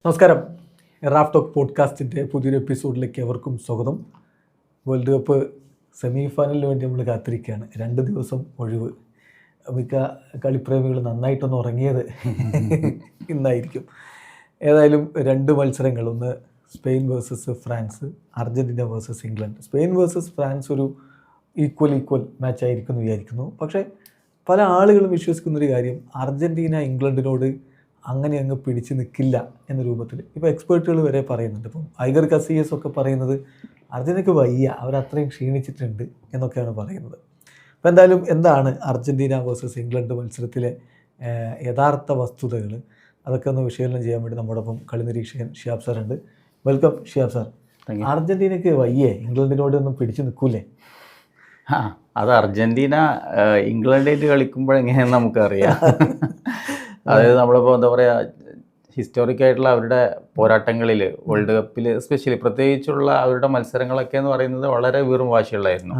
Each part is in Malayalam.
നമസ്കാരം. റാഫ് ടോക്ക് പോഡ്കാസ്റ്റിൻ്റെ പുതിയൊരു എപ്പിസോഡിലേക്ക് എവർക്കും സ്വാഗതം. വേൾഡ് കപ്പ് സെമി ഫൈനലിന് വേണ്ടി നമ്മൾ കാത്തിരിക്കുകയാണ്. 2 ദിവസം ഒഴിവ്. മിക്ക കളിപ്രേമികൾ നന്നായിട്ടൊന്ന് ഉറങ്ങിയത് ഇന്നായിരിക്കും. ഏതായാലും 2 മത്സരങ്ങൾ, ഒന്ന് Spain versus France, Argentina versus England. Spain versus France ഒരു ഈക്വൽ മാച്ച് ആയിരിക്കും എന്ന് വിചാരിക്കുന്നു. പക്ഷേ പല ആളുകളും വിശ്വസിക്കുന്നൊരു കാര്യം, അർജൻറ്റീന ഇംഗ്ലണ്ടിനോട് അങ്ങനെ അങ്ങ് പിടിച്ച് നിൽക്കില്ല എന്ന രൂപത്തിൽ ഇപ്പോൾ എക്സ്പേർട്ടുകൾ വരെ പറയുന്നുണ്ട്. ഇപ്പം ഐഗർ കസിയസ് ഒക്കെ പറയുന്നത് അർജൻറ്റീനയ്ക്ക് വയ്യ, അവരത്രയും ക്ഷീണിച്ചിട്ടുണ്ട് എന്നൊക്കെയാണ് പറയുന്നത്. അപ്പോൾ എന്തായാലും എന്താണ് അർജൻറ്റീന വേഴ്സസ് ഇംഗ്ലണ്ട് മത്സരത്തിലെ യഥാർത്ഥ വസ്തുതകൾ, അതൊക്കെ ഒന്ന് വിശകലനം ചെയ്യാൻ വേണ്ടി നമ്മോടൊപ്പം കളി നിരീക്ഷകൻ ഷിയാബ് സാർ ഉണ്ട്. Welcome Shiyab sir. അർജൻറ്റീനയ്ക്ക് വയ്യേ, ഇംഗ്ലണ്ടിനോട് ഒന്നും പിടിച്ച് നിൽക്കൂലേ? അത് അർജൻറ്റീന ഇംഗ്ലണ്ടായിട്ട് കളിക്കുമ്പോഴെങ്ങനെയാണെന്ന് നമുക്കറിയാം. അതായത് നമ്മളിപ്പോൾ എന്താ പറയുക, ഹിസ്റ്റോറിക്കായിട്ടുള്ള അവരുടെ പോരാട്ടങ്ങളിൽ വേൾഡ് കപ്പിൽ എസ്പെഷ്യലി പ്രത്യേകിച്ചുള്ള അവരുടെ മത്സരങ്ങളൊക്കെ എന്ന് പറയുന്നത് വളരെ വീറും വാശിയുള്ളായിരുന്നു.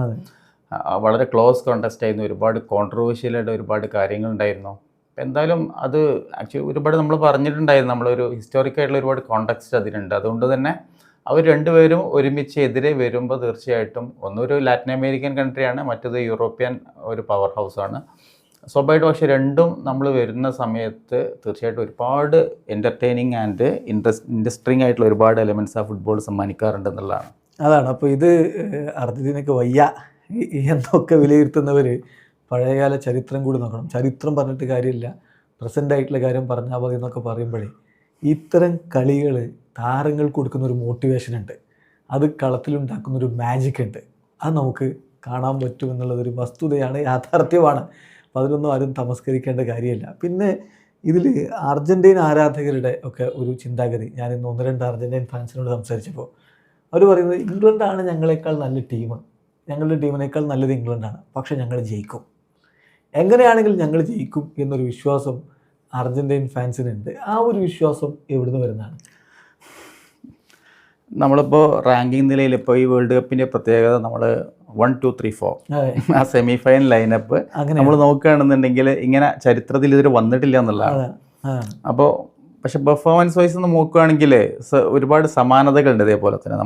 വളരെ ക്ലോസ് കോണ്ടസ്റ്റ് ആയിരുന്നു. ഒരുപാട് കോൺട്രവേഴ്ഷ്യലായിട്ട് ഒരുപാട് കാര്യങ്ങളുണ്ടായിരുന്നു. എന്തായാലും അത് ആക്ച്വലി ഒരുപാട് നമ്മൾ പറഞ്ഞിട്ടുണ്ടായിരുന്നു. നമ്മളൊരു ഹിസ്റ്റോറിക്കായിട്ടുള്ള ഒരുപാട് കോണ്ടക്സ്റ്റ് അതിനുണ്ട്. അതുകൊണ്ട് തന്നെ അവർ രണ്ടുപേരും ഒരുമിച്ച് എതിരെ വരുമ്പോൾ തീർച്ചയായിട്ടും ഒന്നൊരു ലാറ്റിൻ അമേരിക്കൻ കൺട്രിയാണ്, മറ്റത് യൂറോപ്യൻ ഒരു പവർ ഹൗസാണ്. സ്വാഭാവികമായിട്ടും പക്ഷേ രണ്ടും നമ്മൾ വരുന്ന സമയത്ത് തീർച്ചയായിട്ടും ഒരുപാട് എൻ്റർടൈനിങ് ആൻഡ് ഇൻട്രസ്റ്റിംഗ് ആയിട്ടുള്ള ഒരുപാട് എലമെൻറ്റ്സ് ആ ഫുട്ബോൾ സമ്മാനിക്കാറുണ്ടെന്നുള്ളതാണ്. അതാണ്. അപ്പോൾ ഇത് അർജൻറ്റീനയ്ക്ക് വയ്യ എന്നൊക്കെ വിലയിരുത്തുന്നവർ പഴയകാല ചരിത്രം കൂടി നോക്കണം. ചരിത്രം പറഞ്ഞിട്ട് കാര്യമില്ല, പ്രസൻ്റ് ആയിട്ടുള്ള കാര്യം പറഞ്ഞാൽ മതി എന്നൊക്കെ പറയുമ്പോഴേ ഇത്തരം കളികൾ താരങ്ങൾക്ക് കൊടുക്കുന്നൊരു മോട്ടിവേഷൻ ഉണ്ട്, അത് കളത്തിലുണ്ടാക്കുന്നൊരു മാജിക് ഉണ്ട്. അത് നമുക്ക് കാണാൻ പറ്റും എന്നുള്ളതൊരു വസ്തുതയാണ്, യാഥാർത്ഥ്യമാണ്. അപ്പോൾ അതിലൊന്നും ആരും തമസ്കരിക്കേണ്ട കാര്യമില്ല. പിന്നെ ഇതിൽ അർജൻറ്റീന ആരാധകരുടെ ഒക്കെ ഒരു ചിന്താഗതി, ഞാൻ ഇന്ന് 1-2 അർജൻറ്റീൻ ഫാൻസിനോട് സംസാരിച്ചപ്പോൾ അവർ പറയുന്നത് ഇംഗ്ലണ്ടാണ് ഞങ്ങളെക്കാൾ നല്ല ടീം, ഞങ്ങളുടെ ടീമിനേക്കാൾ നല്ലത് ഇംഗ്ലണ്ടാണ്, പക്ഷേ ഞങ്ങൾ ജയിക്കും, എങ്ങനെയാണെങ്കിലും ഞങ്ങൾ ജയിക്കും എന്നൊരു വിശ്വാസം അർജൻറ്റീൻ ഫാൻസിനുണ്ട്. ആ ഒരു വിശ്വാസം എവിടുന്ന് വരുന്നതാണ്? നമ്മളിപ്പോൾ റാങ്കിങ് നിലയിൽ ഇപ്പോൾ ഈ വേൾഡ് കപ്പിൻ്റെ പ്രത്യേകത നമ്മൾ 1, 2, 3, 4 ആ സെമി ഫൈനൽ ലൈനപ്പ് നമ്മൾ നോക്കുകയാണെന്നുണ്ടെങ്കിൽ ഇങ്ങനെ ചരിത്രത്തിൽ ഇതിൽ വന്നിട്ടില്ല എന്നുള്ളതാണ്. അപ്പോൾ പക്ഷെ പെർഫോമൻസ് വൈസ് ഒന്ന് നോക്കുകയാണെങ്കിൽ ഒരുപാട് സമാനതകളുണ്ട്. ഇതേപോലെ തന്നെ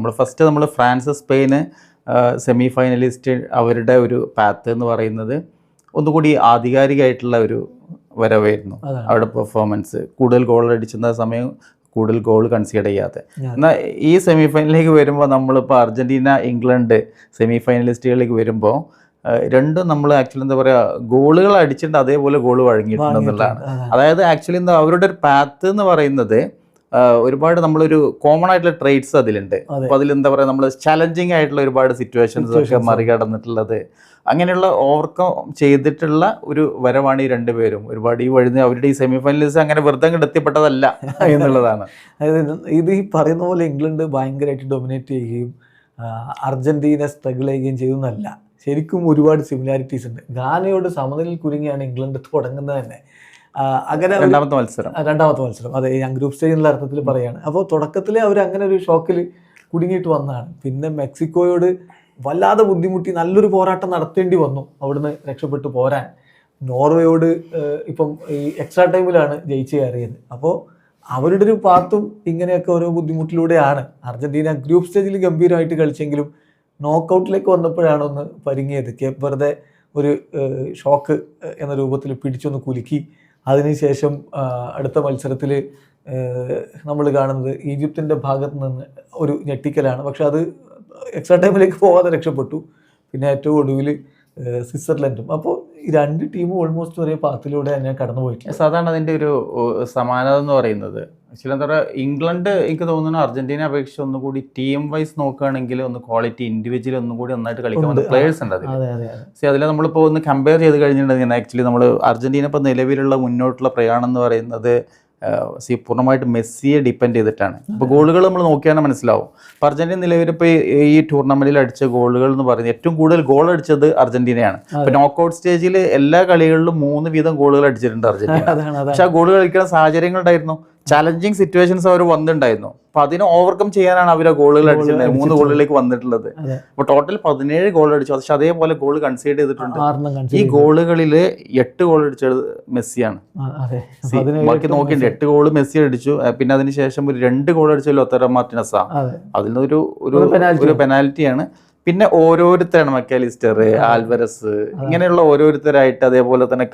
നമ്മൾ ഫ്രാൻസ് സ്പെയിന് സെമി ഫൈനലിസ്റ്റ് അവരുടെ ഒരു പാത്ത് എന്ന് പറയുന്നത് ഒന്നുകൂടി ആധികാരികമായിട്ടുള്ള ഒരു വരവായിരുന്നു. അവരുടെ പെർഫോമൻസ് കൂടുതൽ ഗോൾ അടിച്ചിരുന്ന സമയം കൂടുതൽ ഗോൾ കൺസീഡ് ചെയ്യാതെ. എന്നാൽ ഈ സെമി ഫൈനലിലേക്ക് വരുമ്പോൾ നമ്മളിപ്പോൾ അർജൻറ്റീന ഇംഗ്ലണ്ട് സെമി ഫൈനലിസ്റ്റുകളിലേക്ക് വരുമ്പോൾ രണ്ടും നമ്മൾ ആക്ച്വലി എന്താ പറയുക, ഗോളുകൾ അടിച്ചിട്ടുണ്ട്, അതേപോലെ ഗോൾ വഴങ്ങിയിട്ടുണ്ടെന്നുള്ളതാണ്. അതായത് ആക്ച്വലി എന്താ അവരുടെ ഒരു പാത്ത് എന്ന് പറയുന്നത് ഒരുപാട് നമ്മളൊരു കോമൺ ആയിട്ടുള്ള ട്രേറ്റ്സ് അതിലുണ്ട്. അപ്പോൾ അതിലെന്താ പറയുക, നമ്മൾ ചലഞ്ചിങ് ആയിട്ടുള്ള ഒരുപാട് സിറ്റുവേഷൻസ് ഒക്കെ മറികടന്നിട്ടുള്ളത്, അങ്ങനെയുള്ള ഓവർകം ചെയ്തിട്ടുള്ള ഒരു വരവാണ് ഈ രണ്ടുപേരും. ഒരുപാട് ഈ വഴി അവരുടെ ഈ സെമി ഫൈനലിസ്റ്റ് അങ്ങനെ വെറുതെ എത്തിപ്പെട്ടതല്ല എന്നുള്ളതാണ്. അതായത് ഇത് ഈ പറയുന്ന പോലെ ഇംഗ്ലണ്ട് ഭയങ്കരമായിട്ട് ഡൊമിനേറ്റ് ചെയ്യുകയും അർജൻറ്റീന സ്ട്രഗിൾ ചെയ്യുകയും ചെയ്യുന്നതല്ല. ശരിക്കും ഒരുപാട് സിമിലാരിറ്റീസ് ഉണ്ട്. ഗാനയോട് സമനിലയിൽ കുരുങ്ങിയാണ് ഇംഗ്ലണ്ട് തുടങ്ങുന്നത് തന്നെ. അങ്ങനെ രണ്ടാമത്തെ മത്സരം അതെ, ഞാൻ ഗ്രൂപ്പ് സ്റ്റേജ് എന്നുള്ള അർത്ഥത്തിൽ പറയുകയാണ്. അപ്പോൾ തുടക്കത്തിൽ അവർ അങ്ങനെ ഒരു ഷോക്കിൽ കുടുങ്ങിയിട്ട് വന്നതാണ്. പിന്നെ മെക്സിക്കോയോട് വല്ലാതെ ബുദ്ധിമുട്ടി നല്ലൊരു പോരാട്ടം നടത്തേണ്ടി വന്നു അവിടുന്ന് രക്ഷപ്പെട്ടു പോരാൻ. നോർവേയോട് ഇപ്പം ഈ എക്സ്ട്രാ ടൈമിലാണ് ജയിച്ച് കയറിയത്. അപ്പോൾ അവരുടെ ഒരു പാത്തും ഇങ്ങനെയൊക്കെ ഓരോ ബുദ്ധിമുട്ടിലൂടെയാണ്. അർജൻറ്റീന ഗ്രൂപ്പ് സ്റ്റേജിൽ ഗംഭീരമായിട്ട് കളിച്ചെങ്കിലും നോക്കൗട്ടിലേക്ക് വന്നപ്പോഴാണ് ഒന്ന് പരിങ്ങിയത്. കേപ്പ് വെറുതെ ഒരു ഷോക്ക് എന്ന രൂപത്തിൽ പിടിച്ചൊന്ന് കുലുക്കി. അതിനുശേഷം അടുത്ത മത്സരത്തിൽ നമ്മൾ കാണുന്നത് ഈജിപ്തിൻ്റെ ഭാഗത്ത് നിന്ന് ഒരു ഞെട്ടിക്കലാണ്. പക്ഷെ അത് എക്സ്ട്രാ ടൈമിലേക്ക് പോകാതെ രക്ഷപ്പെട്ടു. പിന്നെ ഏറ്റവും ഒടുവിൽ സ്വിറ്റ്സർലൻഡും. അപ്പോൾ ഈ 2 ടീമും ഓൾമോസ്റ്റ് ഒരേ പാത്തിലൂടെ തന്നെ കടന്നു പോയിട്ടില്ല. സാധാരണ അതിൻ്റെ ഒരു സമാനത എന്ന് പറയുന്നത് ആക്ച്വലി എന്താ പറയുക, ഇംഗ്ലണ്ട് എനിക്ക് തോന്നുന്നു അർജൻറ്റീന അപേക്ഷിച്ച് ഒന്നുകൂടി ടീം വൈസ് നോക്കുകയാണെങ്കിൽ ഒന്ന് ക്വാളിറ്റി ഇൻഡിവിജ്വൽ ഒന്നും കൂടി നന്നായിട്ട് കളിക്കുന്ന പ്ലേയേഴ്സ് ഉണ്ട് അതിൽ. അതിൽ നമ്മളിപ്പോൾ ഒന്ന് കമ്പയർ ചെയ്ത് കഴിഞ്ഞിട്ടുണ്ടെങ്കിൽ ആക്ച്വലി നമ്മൾ അർജൻറ്റീന ഇപ്പോൾ നിലവിലുള്ള മുന്നോട്ടുള്ള പ്രയാണം എന്ന് പറയുന്നത് പൂർണ്ണമായിട്ട് മെസ്സിയെ ഡിപ്പെൻഡ് ചെയ്തിട്ടാണ്. ഇപ്പോൾ ഗോളുകൾ നമ്മൾ നോക്കിയാൽ മനസ്സിലാവും. അപ്പോൾ അർജൻറ്റീന നിലവിലിപ്പോൾ ഈ ടൂർണമെൻറ്റിൽ അടിച്ച ഗോളുകൾ എന്ന് പറയുന്നത് ഏറ്റവും കൂടുതൽ ഗോൾ അടിച്ചത് അർജൻറ്റീനയാണ്. ഇപ്പോൾ നോക്കൗട്ട് സ്റ്റേജിൽ എല്ലാ കളികളിലും 3 വീതം ഗോളുകൾ അടിച്ചിട്ടുണ്ട് അർജൻറ്റീന. പക്ഷേ ആ ഗോളുകൾ കളിക്കുന്ന സാഹചര്യങ്ങളുണ്ടായിരുന്നു. ചാലഞ്ചിങ് സിറ്റുവേഷൻസ് അവർ വന്നിട്ടുണ്ടായിരുന്നു. അപ്പൊ അതിനെ ഓവർകം ചെയ്യാനാണ് അവർ ഗോളുകൾ അടിച്ചിട്ടുണ്ടായത്. 3 ഗോളിലേക്ക് വന്നിട്ടുള്ളത്. അപ്പൊ ടോട്ടൽ 17 ഗോൾ അടിച്ചു. പക്ഷെ അതേപോലെ ഗോൾ കൺസീഡ് ചെയ്തിട്ടുണ്ട്. ഈ ഗോളുകളിൽ 8 ഗോൾ അടിച്ചത് മെസ്സിയാണ്. ബാക്കി നോക്കിണ്ട് 8 ഗോൾ മെസ്സി അടിച്ചു. പിന്നെ അതിനുശേഷം ഒരു 2 ഗോൾ അടിച്ച ലോത്തറോ മാർട്ടിനസാ. അതിൽ നിന്നൊരു ഒരു പെനാൽറ്റിയാണ്. പിന്നെ ഓരോരുത്തരാണ് മക്കാലിസ്റ്റർ, ആൽവരസ്, ഇങ്ങനെയുള്ള ഓരോരുത്തരായിട്ട്, അതേപോലെ തന്നെ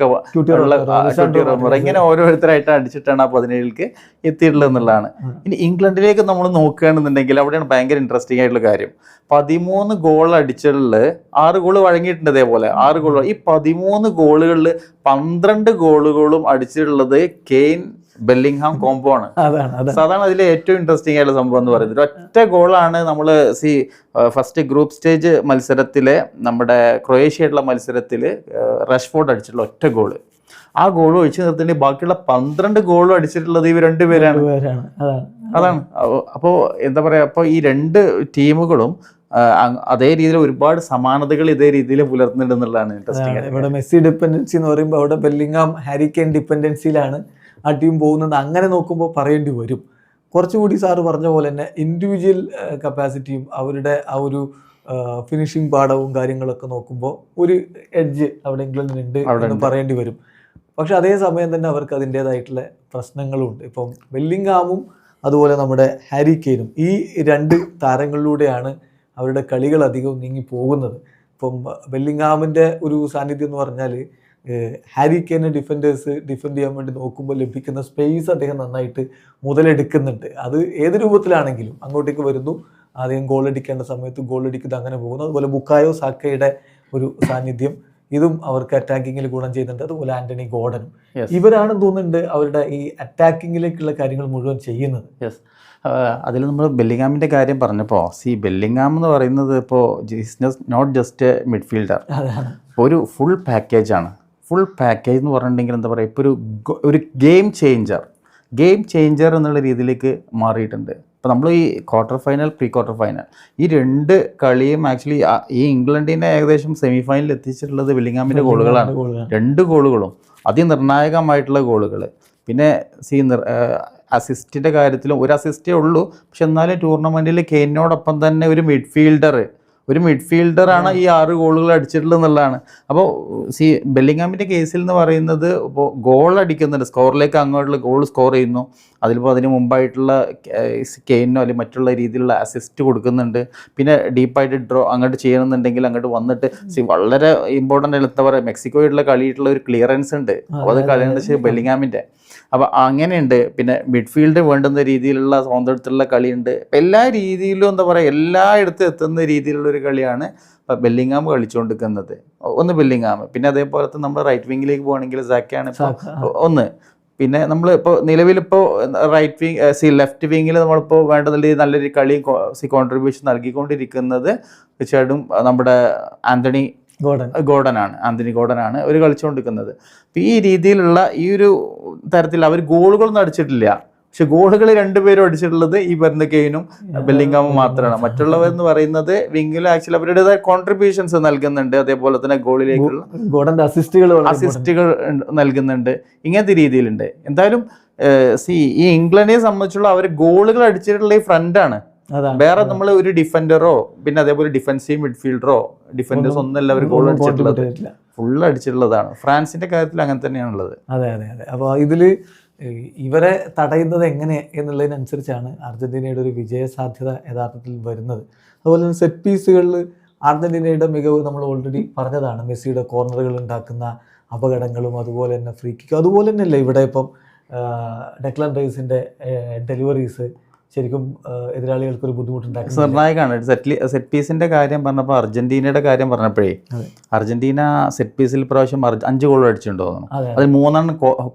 ഇങ്ങനെ ഓരോരുത്തരായിട്ട് അടിച്ചിട്ടാണ് ആ 17ക്ക് എത്തിയിട്ടുള്ളത് എന്നുള്ളതാണ്. ഇനി ഇംഗ്ലണ്ടിലേക്ക് നമ്മൾ നോക്കുകയാണെന്നുണ്ടെങ്കിൽ അവിടെയാണ് ഭയങ്കര ഇൻട്രസ്റ്റിംഗ് ആയിട്ടുള്ള കാര്യം. 13 ഗോൾ അടിച്ചിട്ടുള്ളത് 6 ഗോൾ വഴങ്ങിയിട്ടുണ്ട്. അതേപോലെ 6 ഗോൾ. ഈ 13 ഗോളുകളിൽ 12 ഗോളുകളും അടിച്ചിട്ടുള്ളത് കെയ്ൻ ബെല്ലിംഗ്ഹാം കോംബോ ആണ്. സാധാരണ അതിലെ ഏറ്റവും ഇൻട്രസ്റ്റിംഗ് ആയിട്ടുള്ള സംഭവം എന്ന് പറയുന്നത് ഒറ്റ ഗോളാണ്. നമ്മൾ ഫസ്റ്റ് ഗ്രൂപ്പ് സ്റ്റേജ് മത്സരത്തിലെ നമ്മുടെ ക്രൊയേഷ്യയായിട്ടുള്ള മത്സരത്തിൽ റഷ്ഫോർഡ് അടിച്ചിട്ടുള്ള ഒറ്റ ഗോള്. ആ ഗോൾ ഒഴിച്ചു നിർത്തിയിട്ട് ബാക്കിയുള്ള 12 ഗോളും അടിച്ചിട്ടുള്ളത് ഇവർ 2 പേരാണ്. അതാണ്. അപ്പോൾ എന്താ പറയാ, അപ്പോൾ ഈ 2 ടീമുകളും അതേ രീതിയിൽ ഒരുപാട് സമാനതകൾ ഇതേ രീതിയിൽ പുലർത്തുന്നുണ്ട് എന്നുള്ളതാണ് ഇൻട്രസ്റ്റിംഗ്. ഇവിടെ മെസ്സി ഡിപ്പെൻഡൻസി എന്ന് പറയുമ്പോൾ അവിടെ ബെല്ലിംഗ്ഹാം ഹാരി കെയ്ൻ ഡിപ്പെൻഡൻസിയിലാണ് ആ ടീം പോകുന്നത്. അങ്ങനെ നോക്കുമ്പോൾ പറയേണ്ടി വരും. കുറച്ചുകൂടി സാറ് പറഞ്ഞ പോലെ തന്നെ ഇൻഡിവിജ്വൽ കപ്പാസിറ്റിയും അവരുടെ ആ ഒരു ഫിനിഷിംഗ് പാഠവും കാര്യങ്ങളൊക്കെ നോക്കുമ്പോൾ ഒരു എഡ്ജ് അവിടെ ഇംഗ്ലണ്ടിനുണ്ട് എന്ന് പറയേണ്ടി വരും. പക്ഷെ അതേ സമയം തന്നെ അവർക്ക് അതിൻ്റേതായിട്ടുള്ള പ്രശ്നങ്ങളുണ്ട്. ഇപ്പം ബെല്ലിംഗ്ഹാമും അതുപോലെ നമ്മുടെ ഹാരി കെയ്നും ഈ 2 താരങ്ങളിലൂടെയാണ് അവരുടെ കളികൾ അധികവും നീങ്ങി പോകുന്നത്. ഇപ്പം ബെല്ലിംഗ്ഹാമിൻ്റെ ഒരു സാന്നിധ്യം എന്ന് പറഞ്ഞാൽ ഹാരി കെയ്നെ ഡിഫൻഡേഴ്സ് ഡിഫെൻഡ് ചെയ്യാൻ വേണ്ടി നോക്കുമ്പോൾ ലഭിക്കുന്ന സ്പേസ് അദ്ദേഹം നന്നായിട്ട് മുതലെടുക്കുന്നുണ്ട്. അത് ഏത് രൂപത്തിലാണെങ്കിലും അങ്ങോട്ടേക്ക് വരുന്നു, ആദ്യം ഗോൾ അടിക്കേണ്ട സമയത്ത് ഗോൾ അടിക്കുന്നത്, അങ്ങനെ പോകുന്നു. അതുപോലെ ബുക്കായോ സാക്കയുടെ ഒരു സാന്നിധ്യം ഇതും അവർക്ക് അറ്റാക്കിങ്ങിൽ ഗുണം ചെയ്യുന്നുണ്ട്. അതുപോലെ ആന്റണി ഗോർഡനും ഇവരാണെന്ന് തോന്നുന്നുണ്ട് അവരുടെ ഈ അറ്റാക്കിങ്ങിലേക്കുള്ള കാര്യങ്ങൾ മുഴുവൻ ചെയ്യുന്നത്. അതിൽ നമ്മൾ ബെല്ലിംഗ്ഹാമിൻ്റെ കാര്യം പറഞ്ഞപ്പോൾ ബെല്ലിംഗ്ഹാം എന്ന് പറയുന്നത് ഇപ്പോൾ നോട്ട് ജസ്റ്റ് മിഡ്ഫീൽഡർ, ഒരു ഫുൾ പാക്കേജാണ്. ഫുൾ പാക്കേജ് എന്ന് പറഞ്ഞിട്ടുണ്ടെങ്കിൽ എന്താ പറയുക, ഇപ്പോൾ ഒരു ഗെയിം ചേഞ്ചർ എന്നുള്ള രീതിയിലേക്ക് മാറിയിട്ടുണ്ട്. ഇപ്പോൾ നമ്മൾ ഈ quarter final, pre quarter final, ഈ 2 കളിയും ആക്ച്വലി ഈ ഇംഗ്ലണ്ടിനെ ഏകദേശം സെമി ഫൈനലിൽ എത്തിച്ചിട്ടുള്ളത് ബെല്ലിംഗ്ഹാമിൻ്റെ ഗോളുകളാണ്. 2 ഗോളുകളും അതിനിർണായകമായിട്ടുള്ള ഗോളുകൾ. പിന്നെ അസിസ്റ്റിൻ്റെ കാര്യത്തിലും ഒരു അസിസ്റ്റേ ഉള്ളൂ. പക്ഷെ എന്നാലും ടൂർണമെൻറ്റിൽ കെയ്നോടൊപ്പം തന്നെ ഒരു മിഡ്ഫീൽഡറാണ് ഈ 6 ഗോളുകൾ അടിച്ചിട്ടുള്ളത് എന്നുള്ളതാണ്. അപ്പോൾ ബെല്ലിംഗ്ഹാമിൻ്റെ കേസിൽ എന്ന് പറയുന്നത് ഇപ്പോൾ ഗോൾ അടിക്കുന്നുണ്ട്, സ്കോറിലേക്ക് അങ്ങോട്ടുള്ള ഗോൾ സ്കോർ ചെയ്യുന്നു. അതിലിപ്പോൾ അതിന് മുമ്പായിട്ടുള്ള കെയ്നോ അല്ലെങ്കിൽ മറ്റുള്ള രീതിയിലുള്ള അസിസ്റ്റ് കൊടുക്കുന്നുണ്ട്. പിന്നെ ഡീപ്പായിട്ട് ഡ്രോ അങ്ങോട്ട് ചെയ്യണമെന്നുണ്ടെങ്കിൽ അങ്ങോട്ട് വന്നിട്ട് വളരെ ഇമ്പോർട്ടൻ്റ് ആയിട്ട് എന്താ പറയുക, മെക്സിക്കോയുള്ള കളിയിട്ടുള്ള ഒരു ക്ലിയറൻസ് ഉണ്ട്. അപ്പോൾ അത് കളിയുണ്ട് ബെല്ലിംഗ്ഹാമിൻ്റെ. അപ്പോൾ അങ്ങനെയുണ്ട്. പിന്നെ മിഡ്ഫീൽഡ് വേണ്ടുന്ന രീതിയിലുള്ള സ്വന്തത്തിലുള്ള കളിയുണ്ട്. എല്ലാ രീതിയിലും എന്താ പറയുക, എല്ലായിടത്തും എത്തുന്ന രീതിയിലുള്ള ഒരു കളിയാണ് ബെല്ലിംഗ്ഹാം കളിച്ചുകൊണ്ടിരിക്കുന്നത്. ഒന്ന് ബെല്ലിംഗ്ഹാം, പിന്നെ അതേപോലെ തന്നെ നമ്മൾ റൈറ്റ് വിങ്ങിലേക്ക് പോകുകയാണെങ്കിൽ സാക്കയാണ് ഒന്ന്. പിന്നെ നമ്മൾ ഇപ്പോൾ നിലവിലിപ്പോൾ റൈറ്റ് വിങ് ലെഫ്റ്റ് വിങ്ങിൽ നമ്മളിപ്പോൾ വേണ്ട നല്ലൊരു കളി കോൺട്രിബ്യൂഷൻ നൽകിക്കൊണ്ടിരിക്കുന്നത് തീർച്ചയായിട്ടും നമ്മുടെ ആന്റണി ഗോർഡനാണ് അവർ കളിച്ചുകൊണ്ടിരിക്കുന്നത്. അപ്പോൾ ഈ രീതിയിലുള്ള ഈ ഒരു തരത്തിൽ അവർ ഗോളുകളൊന്നും അടിച്ചിട്ടില്ല. പക്ഷെ ഗോളുകൾ 2 പേരും അടിച്ചിട്ടുള്ളത് ഈ വരുന്ന കെയ്നും ബെല്ലിംഗ്ഹാമും മാത്രമാണ്. മറ്റുള്ളവരെന്ന് പറയുന്നത് വിങ്ങിൽ ആക്ച്വലി അവരുടേതായ കോൺട്രിബ്യൂഷൻസ് നൽകുന്നുണ്ട്. അതേപോലെ തന്നെ ഗോളിലേക്കുള്ള അസിസ്റ്റുകൾ നൽകുന്നുണ്ട്. ഇങ്ങനത്തെ രീതിയിലുണ്ട്. എന്തായാലും ഈ ഇംഗ്ലണ്ടിനെ സംബന്ധിച്ചുള്ള അവർ ഗോളുകൾ അടിച്ചിട്ടുള്ള ഈ ഫ്രണ്ടാണ്. വേറെ നമ്മൾ ഒരു ഡിഫൻഡറോ പിന്നെ അതേപോലെ ഡിഫൻസീവ് മിഡ്ഫീൽഡറോ ഡിഫൻഡേഴ്സ് ഒന്നല്ല അവർ ഗോൾ അടിച്ചിട്ടുള്ളത്, ഫുൾ അടിച്ചിട്ടുള്ളതാണ്. ഫ്രാൻസിന്റെ കാര്യത്തിൽ അങ്ങനെ തന്നെയാണുള്ളത്. അതെ. അപ്പോൾ ഇതിൽ ഇവരെ തടയുന്നത് എങ്ങനെ എന്നുള്ളതിനനുസരിച്ചാണ് അർജന്റീനയുടെ ഒരു വിജയ സാധ്യത യഥാർത്ഥത്തിൽ വരുന്നത്. അതുപോലെ തന്നെ സെറ്റ് പീസുകളിൽ അർജന്റീനയുടെ മികവ് നമ്മൾ ഓൾറെഡി പറഞ്ഞതാണ്. മെസ്സിയുടെ കോർണറുകൾ ഉണ്ടാക്കുന്ന അപകടങ്ങളും അതുപോലെ തന്നെ ഫ്രീ കിക്ക്, അതുപോലെ തന്നെയല്ലേ ഇവിടെ ഇപ്പം ഡെക്ലൻ റൈസിൻ്റെ ഡെലിവറീസ് ശരിക്കും എതിരാളികൾക്കൊരു ബുദ്ധിമുട്ടുണ്ടാക്കും. നിർണായകമാണ്. സെറ്റ് പീസിന്റെ കാര്യം പറഞ്ഞപ്പോൾ അർജന്റീനയുടെ കാര്യം പറഞ്ഞപ്പോഴേ, അർജന്റീന സെറ്റ് പീസിൽ പ്രാവശ്യം 5 ഗോൾ അടിച്ചിട്ടുണ്ടോ, അതിൽ 3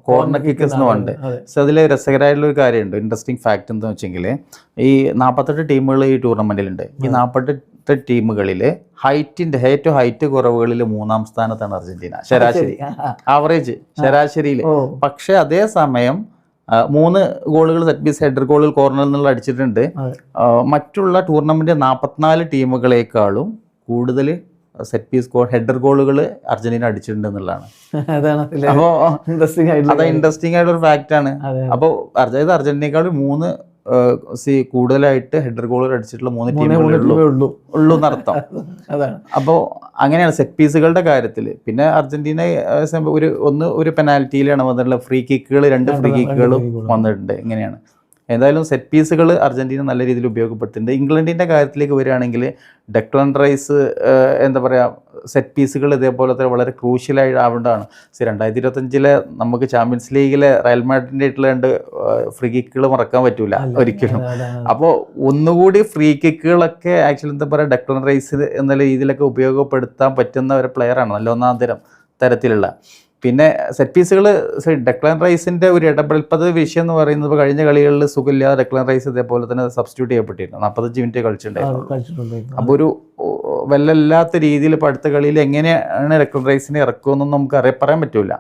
കോർണർ കിക്കേഴ്സ് എന്ന് പറഞ്ഞിട്ട്. പക്ഷെ അതിൽ രസകരമായിട്ടുള്ള ഒരു കാര്യമുണ്ട്, ഇൻട്രസ്റ്റിംഗ് ഫാക്ട് എന്താ വെച്ചെങ്കിൽ, ഈ 48 ടീമുകൾ ഈ ടൂർണമെന്റിലുണ്ട്. ഈ 48 ടീമുകളിൽ ഏറ്റവും ഹൈറ്റ് കുറവുകളിൽ 3-ാം സ്ഥാനത്താണ് അർജന്റീന, ശരാശരി ആവറേജ് ശരാശരിയിൽ. പക്ഷെ അതേസമയം 3 ഗോളുകൾ സെറ്റ് പീസ് ഹെഡർ ഗോളുകൾ കോർണറിൽ നിന്നുള്ള അടിച്ചിട്ടുണ്ട്. മറ്റുള്ള ടൂർണമെന്റ് 44 ടീമുകളെക്കാളും കൂടുതൽ സെറ്റ് പീസ് ഗോൾ, ഹെഡർ ഗോളുകൾ അർജന്റീന അടിച്ചിട്ടുണ്ട് എന്നുള്ളതാണ്. അപ്പോൾ അത് ഇൻട്രസ്റ്റിംഗ് ആയിട്ടുള്ള ഒരു ഫാക്റ്റാണ്. അപ്പോൾ അതായത് അർജന്റീനയെക്കാളും 3 കൂടുതലായിട്ട് ഹെഡർ ഗോളുകൾ അടിച്ചിട്ടുള്ള 3 ടീമുകളേ ഉള്ളൂ എന്നർത്ഥം. അപ്പോൾ അങ്ങനെയാണ് സെറ്റ് പീസുകളുടെ കാര്യത്തിൽ. പിന്നെ അർജന്റീന ഒരു പെനാൽറ്റിയിലാണ് വന്നിട്ടുള്ള ഫ്രീ കിക്കുകൾ, 2 ഫ്രീ കിക്കുകളും വന്നിട്ടുണ്ട്. ഇങ്ങനെയാണ് എന്തായാലും സെറ്റ് പീസുകൾ അർജന്റീന നല്ല രീതിയിൽ ഉപയോഗപ്പെടുത്തുന്നുണ്ട്. ഇംഗ്ലണ്ടിൻ്റെ കാര്യത്തിലേക്ക് വരികയാണെങ്കിൽ ഡെക്ലൻ റൈസ് എന്താ പറയുക, സെറ്റ് പീസുകൾ ഇതേപോലെ തന്നെ വളരെ ക്രൂഷ്യലായി ആവേണ്ടതാണ്. 2025 നമുക്ക് ചാമ്പ്യൻസ് ലീഗിലെ റയൽ മാഡ്രിഡിൻ്റെ ആയിട്ടുള്ള 2 ഫ്രീ കിക്കുകൾ മറക്കാൻ പറ്റൂല ഒരിക്കലും. അപ്പോൾ ഒന്നുകൂടി ഫ്രീ കിക്കുകളൊക്കെ ആക്ച്വലി എന്താ പറയുക, ഡെക്ലൻ റൈസ് എന്ന രീതിയിലൊക്കെ ഉപയോഗപ്പെടുത്താൻ പറ്റുന്ന ഒരു പ്ലെയറാണ്, നല്ല ഒന്നാം തരത്തിലുള്ള. പിന്നെ സെറ്റ് പീസുകൾ ഡെക്ലൻ റൈസിൻ്റെ ഒരു ഇടപെടൽ, ഇപ്പോൾ അത് വിഷയം എന്ന് പറയുന്നത് കഴിഞ്ഞ കളികളിൽ സുഖമില്ലാതെ ഡെക്ലൻ റൈസ് ഇതേപോലെ തന്നെ സബ്സ്റ്റിറ്റ്യൂട്ട് ചെയ്യപ്പെട്ടിരുന്നു, 45 മിനിറ്റ് കളിച്ചിട്ടുണ്ടായിരുന്നു. അപ്പോൾ ഒരു വല്ലല്ലാത്ത രീതിയിൽ ഇപ്പോൾ അടുത്ത കളിയിൽ എങ്ങനെയാണ് ഡെക്ലൻ റൈസിനെ ഇറക്കുമെന്നൊന്നും നമുക്ക് പറയാൻ പറ്റില്ല.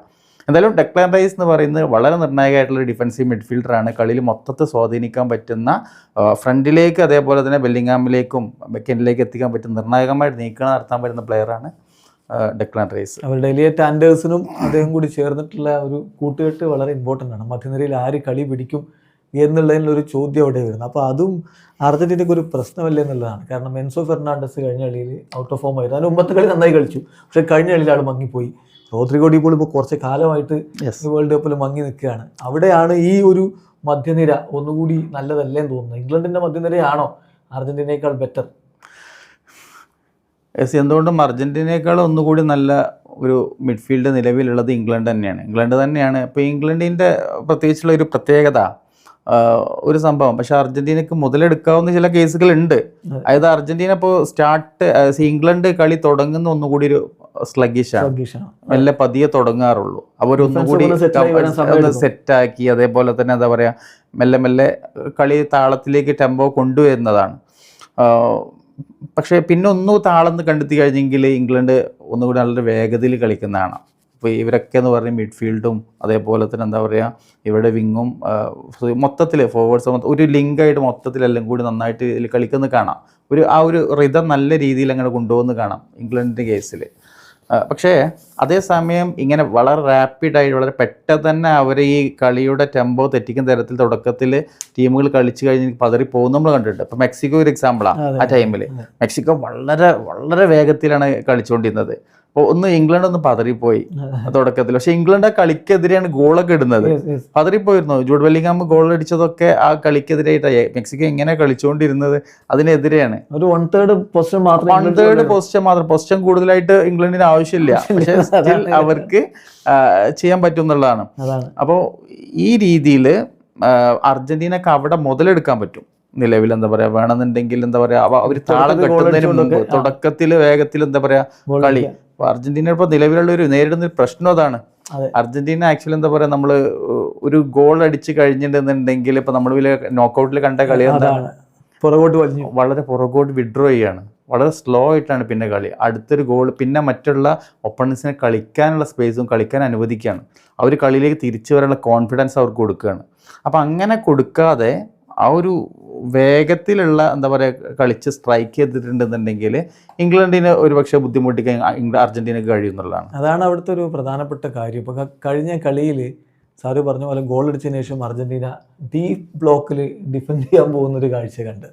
എന്തായാലും ഡെക്ലൻ റൈസ് എന്ന് പറയുന്നത് വളരെ നിർണായകമായിട്ടുള്ള ഡിഫൻസീവ് മിഡ്ഫീൽഡറാണ്. കളിയിൽ മൊത്തത്തിൽ സ്വാധീനിക്കാൻ പറ്റുന്ന, ഫ്രണ്ടിലേക്ക് അതേപോലെ തന്നെ ബെല്ലിംഗാമിലേക്കും ബെക്കൻഡിലേക്ക് എത്തിക്കാൻ പറ്റുന്ന നിർണായകമായിട്ട് നീക്കം നടത്താൻ പറ്റുന്ന പ്ലെയറാണ് ഡെക്ലാൻ റൈസ്. അവരുടെ എലിയറ്റ് ആൻഡേഴ്സണും അദ്ദേഹം കൂടി ചേർന്നിട്ടുള്ള ഒരു കൂട്ടുകെട്ട് വളരെ ഇമ്പോർട്ടൻ്റ് ആണ്. മധ്യനിരയിൽ ആര് കളി പിടിക്കും എന്നുള്ളതിനൊരു ചോദ്യം അവിടെ വരുന്നത്. അപ്പോൾ അതും അർജന്റീനയ്ക്ക് ഒരു പ്രശ്നമല്ല എന്നുള്ളതാണ്. കാരണം എൻസോ ഫെർണാണ്ടസ് കഴിഞ്ഞ കളിയിൽ ഔട്ട് ഓഫ് ഫോം ആയിരുന്നു. അതിന് മുമ്പത്തെ കളി നന്നായി കളിച്ചു, പക്ഷേ കഴിഞ്ഞ കളിയിൽ ആൾ മങ്ങിപ്പോയി. റോദ്രിഗോ ഡി പോൾ ഇപ്പോൾ കുറച്ച് കാലമായിട്ട് വേൾഡ് കപ്പിൽ മങ്ങി നിൽക്കുകയാണ്. അവിടെയാണ് ഈ ഒരു മധ്യനിര ഒന്നുകൂടി നല്ലതല്ലേന്ന് തോന്നുന്നത്. ഇംഗ്ലണ്ടിൻ്റെ മധ്യനിരയാണോ അർജന്റീനയേക്കാൾ ബെറ്റർ? എന്തുകൊണ്ടും അർജന്റീനയേക്കാൾ ഒന്നുകൂടി നല്ല ഒരു മിഡ്ഫീൽഡ് നിലവിലുള്ളത് ഇംഗ്ലണ്ട് തന്നെയാണ്. ഇപ്പോൾ ഇംഗ്ലണ്ടിൻ്റെ പ്രത്യേകിച്ചുള്ള ഒരു പ്രത്യേകത ഒരു സംഭവം, പക്ഷെ അർജന്റീനക്ക് മുതലെടുക്കാവുന്ന ചില കേസുകളുണ്ട്. അതായത് അർജന്റീന ഇപ്പോൾ ഇംഗ്ലണ്ട് കളി തുടങ്ങുന്ന ഒന്നുകൂടി ഒരു സ്ലഗിഷാണ്, മെല്ലെ പതിയെ തുടങ്ങാറുള്ളൂ. അവരൊന്നുകൂടി സെറ്റാക്കി അതേപോലെ തന്നെ എന്താ പറയുക, മെല്ലെ കളി താളത്തിലേക്ക് ടെമ്പോ കൊണ്ടുവരുന്നതാണ്. പക്ഷേ പിന്നെ താളെന്ന് കണ്ടെത്തി കഴിഞ്ഞെങ്കിൽ ഇംഗ്ലണ്ട് ഒന്നുകൂടി നല്ലൊരു വേഗതയിൽ കളിക്കുന്നതാണ്. ഇപ്പോൾ ഇവരൊക്കെ എന്ന് പറഞ്ഞാൽ മിഡ്ഫീൽഡും അതേപോലെ തന്നെ എന്താ പറയുക, ഇവിടെ വിങ്ങും മൊത്തത്തിൽ ഫോർവേഡ്സ് ഒരു ലിങ്കായിട്ട് മൊത്തത്തിലെല്ലാം കൂടി നന്നായിട്ട് ഇതിൽ കളിക്കുന്നത് കാണാം. ആ ഒരു റിതം നല്ല രീതിയിൽ അങ്ങനെ കൊണ്ടുപോകുന്നത് കാണാം ഇംഗ്ലണ്ടിൻ്റെ കേസിൽ. പക്ഷേ അതേസമയം ഇങ്ങനെ വളരെ റാപ്പിഡായിട്ട് വളരെ പെട്ടെന്ന് തന്നെ അവർ ഈ കളിയുടെ ടെമ്പോ തെറ്റിക്കുന്ന തരത്തിൽ തുടക്കത്തിൽ ടീമുകൾ കളിച്ചു കഴിഞ്ഞ് പതറി പോകുന്ന നമ്മൾ കണ്ടിട്ടുണ്ട്. ഇപ്പം മെക്സിക്കോ ഒരു എക്സാമ്പിളാണ്. ആ ടൈമിൽ മെക്സിക്കോ വളരെ വളരെ വേഗത്തിലാണ് കളിച്ചുകൊണ്ടിരുന്നത്. അപ്പോൾ ഇംഗ്ലണ്ട് പതറിപ്പോയി തുടക്കത്തിൽ. പക്ഷെ ഇംഗ്ലണ്ട് ആ കളിക്കെതിരെയാണ് ഗോളൊക്കെ ഇടുന്നത്. പതറിപ്പോയിരുന്നു. ജൂഡ് ബെല്ലിംഗാം ഗോൾ അടിച്ചതൊക്കെ ആ കളിക്കെതിരായിട്ടായി. മെക്സിക്കോ എങ്ങനെ കളിച്ചുകൊണ്ടിരുന്നത് അതിനെതിരെയാണ്. ഒരു 1/3 പൊസിഷൻ മാത്രം, പൊസിഷൻ കൂടുതലായിട്ട് ഇംഗ്ലണ്ടിന് ആവശ്യമില്ല, പക്ഷെ സ്റ്റിൽ അവർക്ക് ചെയ്യാൻ പറ്റും എന്നുള്ളതാണ്. അപ്പോൾ ഈ രീതിയിൽ അർജന്റീനക്ക് അവിടെ മുതലെടുക്കാൻ പറ്റും നിലവിൽ. എന്താ പറയാ, വേണമെന്നുണ്ടെങ്കിൽ എന്താ പറയാ, അവർ താളം കെട്ടുന്നതിന് മുമ്പ് തുടക്കത്തിൽ വേഗത്തിൽ എന്താ പറയാ കളി. അർജന്റീന ഇപ്പോൾ നിലവിലുള്ള നേരിടുന്ന ഒരു പ്രശ്നം അതാണ്. അർജന്റീന ആക്ച്വലി എന്താ പറയാ, നമ്മൾ ഒരു ഗോൾ അടിച്ച് കഴിഞ്ഞിട്ടുണ്ടെന്നുണ്ടെങ്കിൽ ഇപ്പൊ നമ്മൾ വലിയ നോക്കൗട്ടിൽ കണ്ട കളി എന്താണ്, വളരെ പുറകോട്ട് വിഡ്രോ ചെയ്യാണ്, വളരെ സ്ലോ ആയിട്ടാണ് പിന്നെ കളി. അടുത്തൊരു ഗോൾ പിന്നെ മറ്റുള്ള ഒപ്പണൻസിനെ കളിക്കാനുള്ള സ്പേസും കളിക്കാൻ അനുവദിക്കുകയാണ്. അവർ കളിയിലേക്ക് തിരിച്ചു വരാനുള്ള കോൺഫിഡൻസ് അവർക്ക് കൊടുക്കുകയാണ്. അപ്പം അങ്ങനെ കൊടുക്കാതെ ആ ഒരു വേഗത്തിലുള്ള എന്താ പറയുക കളിച്ച് സ്ട്രൈക്ക് ചെയ്തിട്ടുണ്ടെന്നുണ്ടെങ്കിൽ ഇംഗ്ലണ്ടിന് ഒരുപക്ഷെ ബുദ്ധിമുട്ടിക്കാൻ അർജന്റീനക്ക് കഴിയുന്നുള്ളതാണ്. അതാണ് അവിടുത്തെ ഒരു പ്രധാനപ്പെട്ട കാര്യം. ഇപ്പോൾ കഴിഞ്ഞ കളിയിൽ സാറ് പറഞ്ഞ പോലെ ഗോൾ അടിച്ചതിന് ശേഷം അർജന്റീന ഡീപ്പ് ബ്ലോക്കിൽ ഡിഫെൻഡ് ചെയ്യാൻ പോകുന്നൊരു കാഴ്ച കണ്ട്.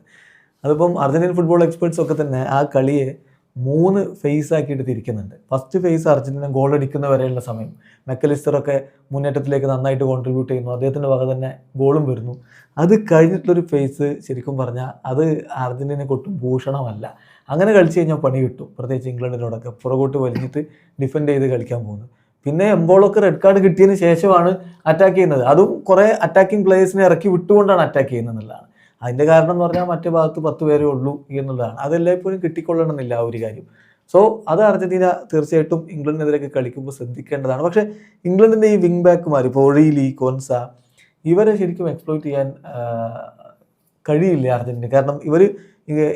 അതിപ്പം അർജന്റീൻ ഫുട്ബോൾ എക്സ്പേർട്സ് ഒക്കെ തന്നെ ആ കളിയെ 3 ഫേസ് ആക്കിയിട്ട് തിരിക്കുന്നുണ്ട്. ഫസ്റ്റ് ഫേസ് അർജന്റീന ഗോൾ അടിക്കുന്ന വരെയുള്ള സമയം, മെക്കലിസ്റ്ററൊക്കെ മുന്നേറ്റത്തിലേക്ക് നന്നായിട്ട് കോൺട്രിബ്യൂട്ട് ചെയ്യുന്നു, അദ്ദേഹത്തിൻ്റെ വക തന്നെ ഗോളും വരുന്നു. അത് കഴിഞ്ഞിട്ടുള്ളൊരു ഫേസ് ശരിക്കും പറഞ്ഞാൽ അത് അർജന്റീനയ്ക്ക് ഒട്ടും ഭൂഷണമല്ല. അങ്ങനെ കളിച്ച് കഴിഞ്ഞാൽ പണി കിട്ടും. പ്രത്യേകിച്ച് ഇംഗ്ലണ്ടിനോടൊക്കെ പുറകോട്ട് വലിഞ്ഞിട്ട് ഡിഫെൻഡ് ചെയ്ത് കളിക്കാൻ പോകുന്നത്. പിന്നെ എംബോളൊക്കെ റെഡ് കാർഡ് കിട്ടിയതിന് ശേഷമാണ് അറ്റാക്ക് ചെയ്യുന്നത്. അതും കുറേ അറ്റാക്കിംഗ് പ്ലേയേഴ്സിനെ ഇറക്കി വിട്ടുകൊണ്ടാണ് അറ്റാക്ക് ചെയ്യുന്നത് എന്നുള്ളതാണ്. അതിൻ്റെ കാരണം എന്ന് പറഞ്ഞാൽ മറ്റേ ഭാഗത്ത് 10 പേരേ ഉള്ളൂ എന്നുള്ളതാണ്. അതെല്ലായ്പ്പോഴും കിട്ടിക്കൊള്ളണമെന്നില്ല ആ ഒരു കാര്യം. സോ അത് അർജന്റീന തീർച്ചയായിട്ടും ഇംഗ്ലണ്ടിനെതിരൊക്കെ കളിക്കുമ്പോൾ ശ്രദ്ധിക്കേണ്ടതാണ്. പക്ഷേ ഇംഗ്ലണ്ടിൻ്റെ ഈ വിങ് ബാക്കുമാർ ഇപ്പോൾ ഒറീലി, കോൻസ, ഇവരെ ശരിക്കും എക്സ്പ്ലോയിറ്റ് ചെയ്യാൻ കഴിയില്ല അർജന്റീന. കാരണം ഇവർ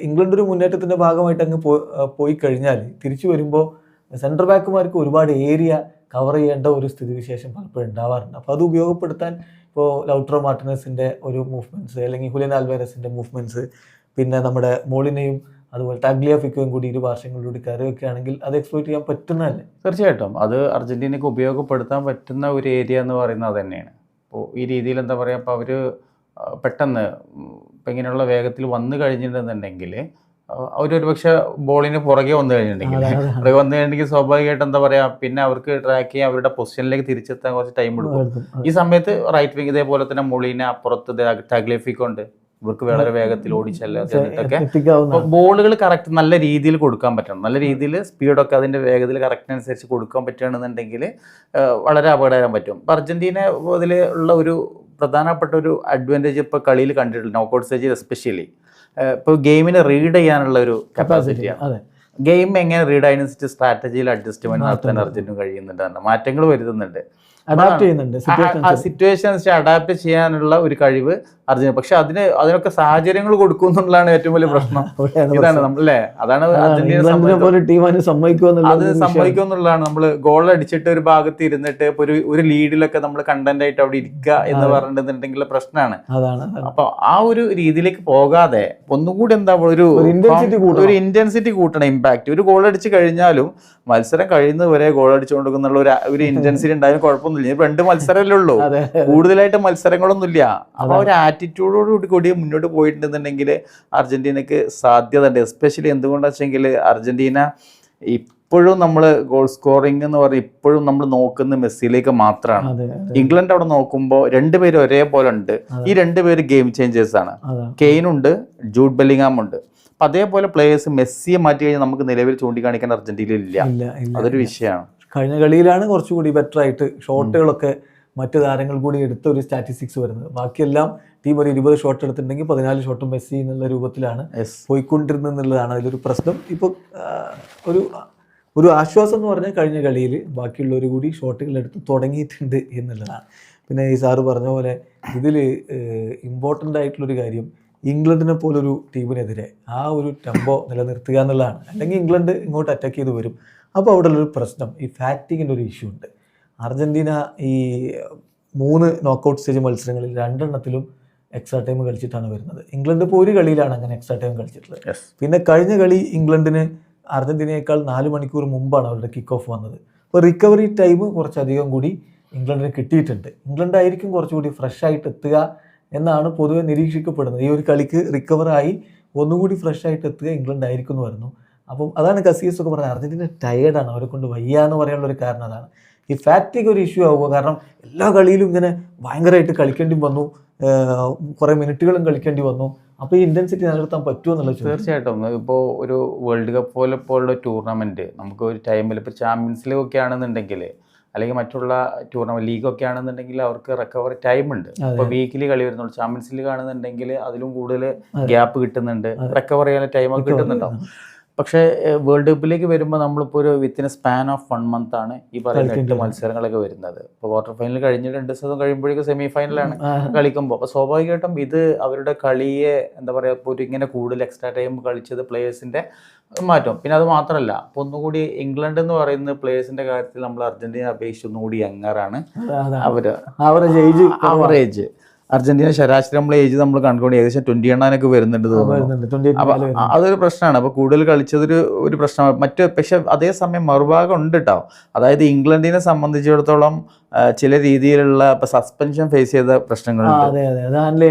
ഇംഗ്ലണ്ട് ഒരു മുന്നേറ്റത്തിൻ്റെ ഭാഗമായിട്ട് അങ്ങ് പോയി കഴിഞ്ഞാൽ തിരിച്ചു വരുമ്പോൾ സെൻറ്റർ ബാക്കുമാർക്ക് ഒരുപാട് ഏരിയ കവർ ചെയ്യേണ്ട ഒരു സ്ഥിതിവിശേഷം പലപ്പോഴും ഉണ്ടാവാറുണ്ട്. അപ്പോൾ അത് ഉപയോഗപ്പെടുത്താൻ ഇപ്പോൾ ലൗട്രോ മാർട്ടിനസിൻ്റെ ഒരു മൂവ്മെൻറ്റ്സ്, അല്ലെങ്കിൽ ഹുലിയൻ ആൽവാരസിൻ്റെ മൂവ്മെൻറ്റ്സ്, പിന്നെ നമ്മുടെ മോളിനെയും അതുപോലെ ടാഗ്ലിയാഫിക്കോയും കൂടി 2 വർഷങ്ങളിലൂടെ കയറുകയാണെങ്കിൽ അത് എക്സ്പ്ലോയിറ്റ് ചെയ്യാൻ പറ്റുന്നതല്ലേ? തീർച്ചയായിട്ടും അത് അർജന്റീനയ്ക്ക് ഉപയോഗപ്പെടുത്താൻ പറ്റുന്ന ഒരു ഏരിയ എന്ന് പറയുന്നത് അത് തന്നെയാണ്. അപ്പോൾ ഈ രീതിയിൽ എന്താ പറയുക, അപ്പോൾ അവർ പെട്ടെന്ന് ഇപ്പം ഇങ്ങനെയുള്ള വേഗത്തിൽ വന്നു കഴിഞ്ഞിട്ടുണ്ടെന്നുണ്ടെങ്കിൽ അവരൊരു പക്ഷേ ബോളിന് പുറകെ വന്നു കഴിഞ്ഞിട്ടുണ്ടെങ്കിൽ സ്വാഭാവികമായിട്ട് എന്താ പറയുക, പിന്നെ അവർക്ക് ട്രാക്ക് ചെയ്യാൻ അവരുടെ പൊസിഷനിലേക്ക് തിരിച്ചെത്താൻ കുറച്ച് ടൈം എടുക്കും. ഈ സമയത്ത് റൈറ്റ് വിങ് ഇതേപോലെ തന്നെ മൊളീന അപ്പുറത്ത് ടാഗ്ലിയാഫിക്കോ ഉണ്ട്, ഇവർക്ക് വളരെ വേഗത്തിൽ ഓടിച്ചെന്നിട്ടൊക്കെ ബോളുകൾ കറക്റ്റ് നല്ല രീതിയിൽ കൊടുക്കാൻ പറ്റണം. നല്ല രീതിയിൽ സ്പീഡൊക്കെ അതിൻ്റെ വേഗത്തിൽ കറക്റ്റിനനുസരിച്ച് കൊടുക്കാൻ പറ്റുകയാണെന്നുണ്ടെങ്കിൽ വളരെ അപകടകരം പറ്റും. ഇപ്പം അർജന്റീന അതിൽ ഉള്ള ഒരു പ്രധാനപ്പെട്ട ഒരു അഡ്വാൻറ്റേജ് ഇപ്പോൾ കളിയിൽ കണ്ടിട്ടുണ്ട്, നോക്കൗട്ട് സ്റ്റേജിൽ എസ്പെഷ്യലി ഇപ്പോൾ ഗെയിമിനെ റീഡ് ചെയ്യാനുള്ള ഒരു കപ്പാസിറ്റിയാണ്. ഗെയിം എങ്ങനെ റീഡ് അതിനനുസരിച്ച് സ്ട്രാറ്റജിയിൽ അഡ്ജസ്റ്റ്മെന്റ് നടത്താൻ അർജന്റീന കഴിയുന്നുണ്ട്, മാറ്റങ്ങൾ വരുത്തുന്നുണ്ട്, സിറ്റുവേഷൻ അഡാപ്റ്റ് ചെയ്യാനുള്ള ഒരു കഴിവ് അർജന്റീന. പക്ഷെ അതിനൊക്കെ സാഹചര്യങ്ങൾ കൊടുക്കും എന്നുള്ളതാണ് ഏറ്റവും വലിയ പ്രശ്നം. ഇതാണ് നമ്മളല്ലേ, അതാണ് അർജന്റീന സമ്മതിക്കുമെന്നുള്ളതാണ്. നമ്മൾ ഗോൾ അടിച്ചിട്ട് ഒരു ഭാഗത്ത് ഇരുന്നിട്ട് ഇപ്പൊ ഒരു ലീഡിലൊക്കെ നമ്മൾ കണ്ടന്റ് ആയിട്ട് അവിടെ ഇരിക്കുക എന്ന് പറഞ്ഞിട്ടുണ്ടെങ്കിൽ പ്രശ്നമാണ്. അപ്പൊ ആ ഒരു രീതിയിലേക്ക് പോകാതെ ഒന്നുകൂടി എന്താ ഒരു ഇന്റൻസിറ്റി കൂട്ടണം. ഇമ്പാക്ട് ഒരു ഗോൾ അടിച്ച് കഴിഞ്ഞാലും മത്സരം കഴിയുന്നവരെ ഗോൾ അടിച്ചുകൊണ്ടിരിക്കുന്നുള്ള ഒരു ഇന്റൻസിറ്റി ഉണ്ടായാലും കുഴപ്പമൊന്നുമില്ല. 2 മത്സരമല്ലേ ഉള്ളൂ, കൂടുതലായിട്ട് മത്സരങ്ങളൊന്നും ഇല്ല. അപ്പൊ ഒരു ആറ്റിറ്റ്യൂഡോട് കൂടി മുന്നോട്ട് പോയിട്ടുണ്ടെന്നുണ്ടെങ്കിൽ അർജന്റീനക്ക് സാധ്യത ഉണ്ട്. എസ്പെഷ്യലി എന്തുകൊണ്ടാ വെച്ചെങ്കിൽ അർജന്റീന ഇപ്പോഴും നമ്മൾ ഗോൾ സ്കോറിംഗ് എന്ന് പറയുന്നത് ഇപ്പോഴും നമ്മൾ നോക്കുന്ന മെസ്സിയിലേക്ക് മാത്രമാണ്. ഇംഗ്ലണ്ട് അവിടെ നോക്കുമ്പോൾ 2 പേര് ഒരേപോലെ ഉണ്ട്. ഈ 2 പേര് ഗെയിം ചേഞ്ചേഴ്സ് ആണ്. കെയ്നുണ്ട്, ജൂഡ് ബെല്ലിംഗാം ഉണ്ട്. അപ്പൊ അതേപോലെ പ്ലേയേഴ്സ് മെസ്സിയെ മാറ്റി കഴിഞ്ഞാൽ നമുക്ക് നിലവിൽ ചൂണ്ടിക്കാണിക്കാൻ അർജന്റീനയിൽ ഇല്ല. അതൊരു വിഷയമാണ്. കഴിഞ്ഞ കളിയിലാണ് കുറച്ചുകൂടി ബെറ്റർ ആയിട്ട് ഷോട്ടുകളൊക്കെ മറ്റു താരങ്ങൾ കൂടി എടുത്ത ഒരു സ്റ്റാറ്റിസ്റ്റിക്സ് വരുന്നത്. ബാക്കിയെല്ലാം ടീം ഒരു 20 ഷോട്ട് എടുത്തിട്ടുണ്ടെങ്കിൽ 14 ഷോട്ടും മെസ്സി എന്നുള്ള രൂപത്തിലാണ് പോയിക്കൊണ്ടിരുന്നത് എന്നുള്ളതാണ് അതിലൊരു പ്രശ്നം. ഇപ്പോൾ ഒരു ആശ്വാസം എന്ന് പറഞ്ഞാൽ കഴിഞ്ഞ കളിയിൽ ബാക്കിയുള്ളവർ കൂടി ഷോട്ടുകൾ എടുത്ത് തുടങ്ങിയിട്ടുണ്ട് എന്നുള്ളതാണ്. പിന്നെ ഈ സാറ് പറഞ്ഞ പോലെ ഇതിൽ ഇമ്പോർട്ടൻ്റ് ആയിട്ടുള്ളൊരു കാര്യം ഇംഗ്ലണ്ടിനെ പോലൊരു ടീമിനെതിരെ ആ ഒരു ടെമ്പോ നിലനിർത്തുക എന്നുള്ളതാണ്. അല്ലെങ്കിൽ ഇംഗ്ലണ്ട് ഇങ്ങോട്ട് അറ്റാക്ക് ചെയ്ത് വരും. അപ്പോൾ അവിടെ ഉള്ളൊരു പ്രശ്നം ഈ ഫാറ്റിങ്ങിൻ്റെ ഒരു ഇഷ്യൂ ഉണ്ട്. അർജന്റീന ഈ 3 നോക്കൗട്ട് സ്റ്റേജ് മത്സരങ്ങളിൽ 2 എക്സ്ട്രാ ടൈം കളിച്ചിട്ടാണ് വരുന്നത്. ഇംഗ്ലണ്ട് ഇപ്പോൾ ഒരു കളിയിലാണ് അങ്ങനെ എക്സ്ട്രാ ടൈം കളിച്ചിട്ടുള്ളത്. പിന്നെ കഴിഞ്ഞ കളി ഇംഗ്ലണ്ടിന് അർജന്റീനയേക്കാൾ 4 മണിക്കൂർ മുമ്പാണ് അവരുടെ കിക്ക് ഓഫ് വന്നത്. അപ്പോൾ റിക്കവറി ടൈം കുറച്ചധികം കൂടി ഇംഗ്ലണ്ടിന് കിട്ടിയിട്ടുണ്ട്. ഇംഗ്ലണ്ട് ആയിരിക്കും കുറച്ചുകൂടി ഫ്രഷ് ആയിട്ട് എത്തുക എന്നാണ് പൊതുവെ നിരീക്ഷിക്കപ്പെടുന്നത്. ഈ ഒരു കളിക്ക് റിക്കവറായി ഒന്നുകൂടി ഫ്രഷ് ആയിട്ട് എത്തുക ഇംഗ്ലണ്ട് ആയിരിക്കും എന്ന് പറയുന്നു. അപ്പം അതാണ് കസീസ് ഒക്കെ പറഞ്ഞത്, അർജന്റീന ടയേർഡാണ്, അവരെ കൊണ്ട് വയ്യ എന്ന് പറയാനുള്ള ഒരു കാരണം അതാണ്. ഈ ഫാറ്റിക് ഒരു ഇഷ്യൂ ആവുക, കാരണം എല്ലാ കളിയിലും ഇങ്ങനെ ഭയങ്കരമായിട്ട് കളിക്കേണ്ടി വന്നു, കുറേ മിനിറ്റുകളും കളിക്കേണ്ടി വന്നു. അപ്പോൾ ഈ ഇൻറ്റൻസിറ്റി നിലനിർത്താൻ പറ്റുമോ എന്നുള്ളത് തീർച്ചയായിട്ടും. ഇപ്പോൾ ഒരു വേൾഡ് കപ്പ് പോലുള്ള ടൂർണമെൻറ്റ് നമുക്ക് ഒരു ടൈമിൽ ഇപ്പോൾ ചാമ്പ്യൻസ് ലീഗ് ഒക്കെ ആണെന്നുണ്ടെങ്കിൽ അല്ലെങ്കിൽ മറ്റുള്ള ടൂർണമെൻറ്റ് ലീഗൊക്കെ ആണെന്നുണ്ടെങ്കിൽ അവർക്ക് റിക്കവറി ടൈം ഉണ്ട്. ഇപ്പോൾ വീക്കിലി കളി വരുന്നുള്ളൂ. ചാമ്പ്യൻസ് ലീഗ് ആണെന്നുണ്ടെങ്കിൽ അതിലും കൂടുതൽ ഗ്യാപ്പ് കിട്ടുന്നുണ്ട്, റിക്കവർ ചെയ്യാൻ ടൈമൊക്കെ കിട്ടുന്നുണ്ടാവും. പക്ഷേ വേൾഡ് കപ്പിലേക്ക് വരുമ്പോൾ നമ്മളിപ്പോൾ ഒരു വിത്തിൻ സ്പാൻ ഓഫ് 1 മന്ത് ആണ് ഈ പറയുന്ന 8 മത്സരങ്ങളൊക്കെ വരുന്നത്. ഇപ്പോൾ ക്വാർട്ടർ ഫൈനൽ കഴിഞ്ഞ് 2 ദിവസം കഴിയുമ്പോഴേക്കും സെമി ഫൈനലാണ് കളിക്കുമ്പോൾ. അപ്പോൾ സ്വാഭാവികമായിട്ടും ഇത് അവരുടെ കളിയെ എന്താ പറയുക, ഇപ്പോൾ ഇങ്ങനെ കൂടുതൽ എക്സ്ട്രാ ടൈം കളിച്ചത് പ്ലേയേഴ്സിൻ്റെ മാറ്റം. പിന്നെ അത് മാത്രമല്ല, അപ്പോൾ ഒന്നുകൂടി ഇംഗ്ലണ്ട് എന്ന് പറയുന്ന പ്ലേയേഴ്സിൻ്റെ കാര്യത്തിൽ നമ്മൾ അർജന്റീന അപേക്ഷിച്ച് ഒന്നുകൂടി യങ്ങറാണ്. അവർ ആവറേജ് അർജന്റീന ശരാശരി നമ്മൾ ഏജ് നമ്മൾ കണ്ടുകൊണ്ട് ഏകദേശം 20 എണ്ണാനൊക്കെ വരുന്നുണ്ട് തോന്നുന്നു. അപ്പോൾ അതൊരു പ്രശ്നമാണ്. അപ്പോൾ കൂടുതൽ കളിച്ചതൊരു പ്രശ്നമാണ്. പക്ഷെ അതേസമയം മറുഭാഗം ഉണ്ട് കേട്ടോ. അതായത് ഇംഗ്ലണ്ടിനെ സംബന്ധിച്ചിടത്തോളം ചില രീതിയിലുള്ള ഇപ്പൊ സസ്പെൻഷൻ ഫേസ് ചെയ്ത പ്രശ്നങ്ങളുണ്ട്, ഹാൻഡിൽ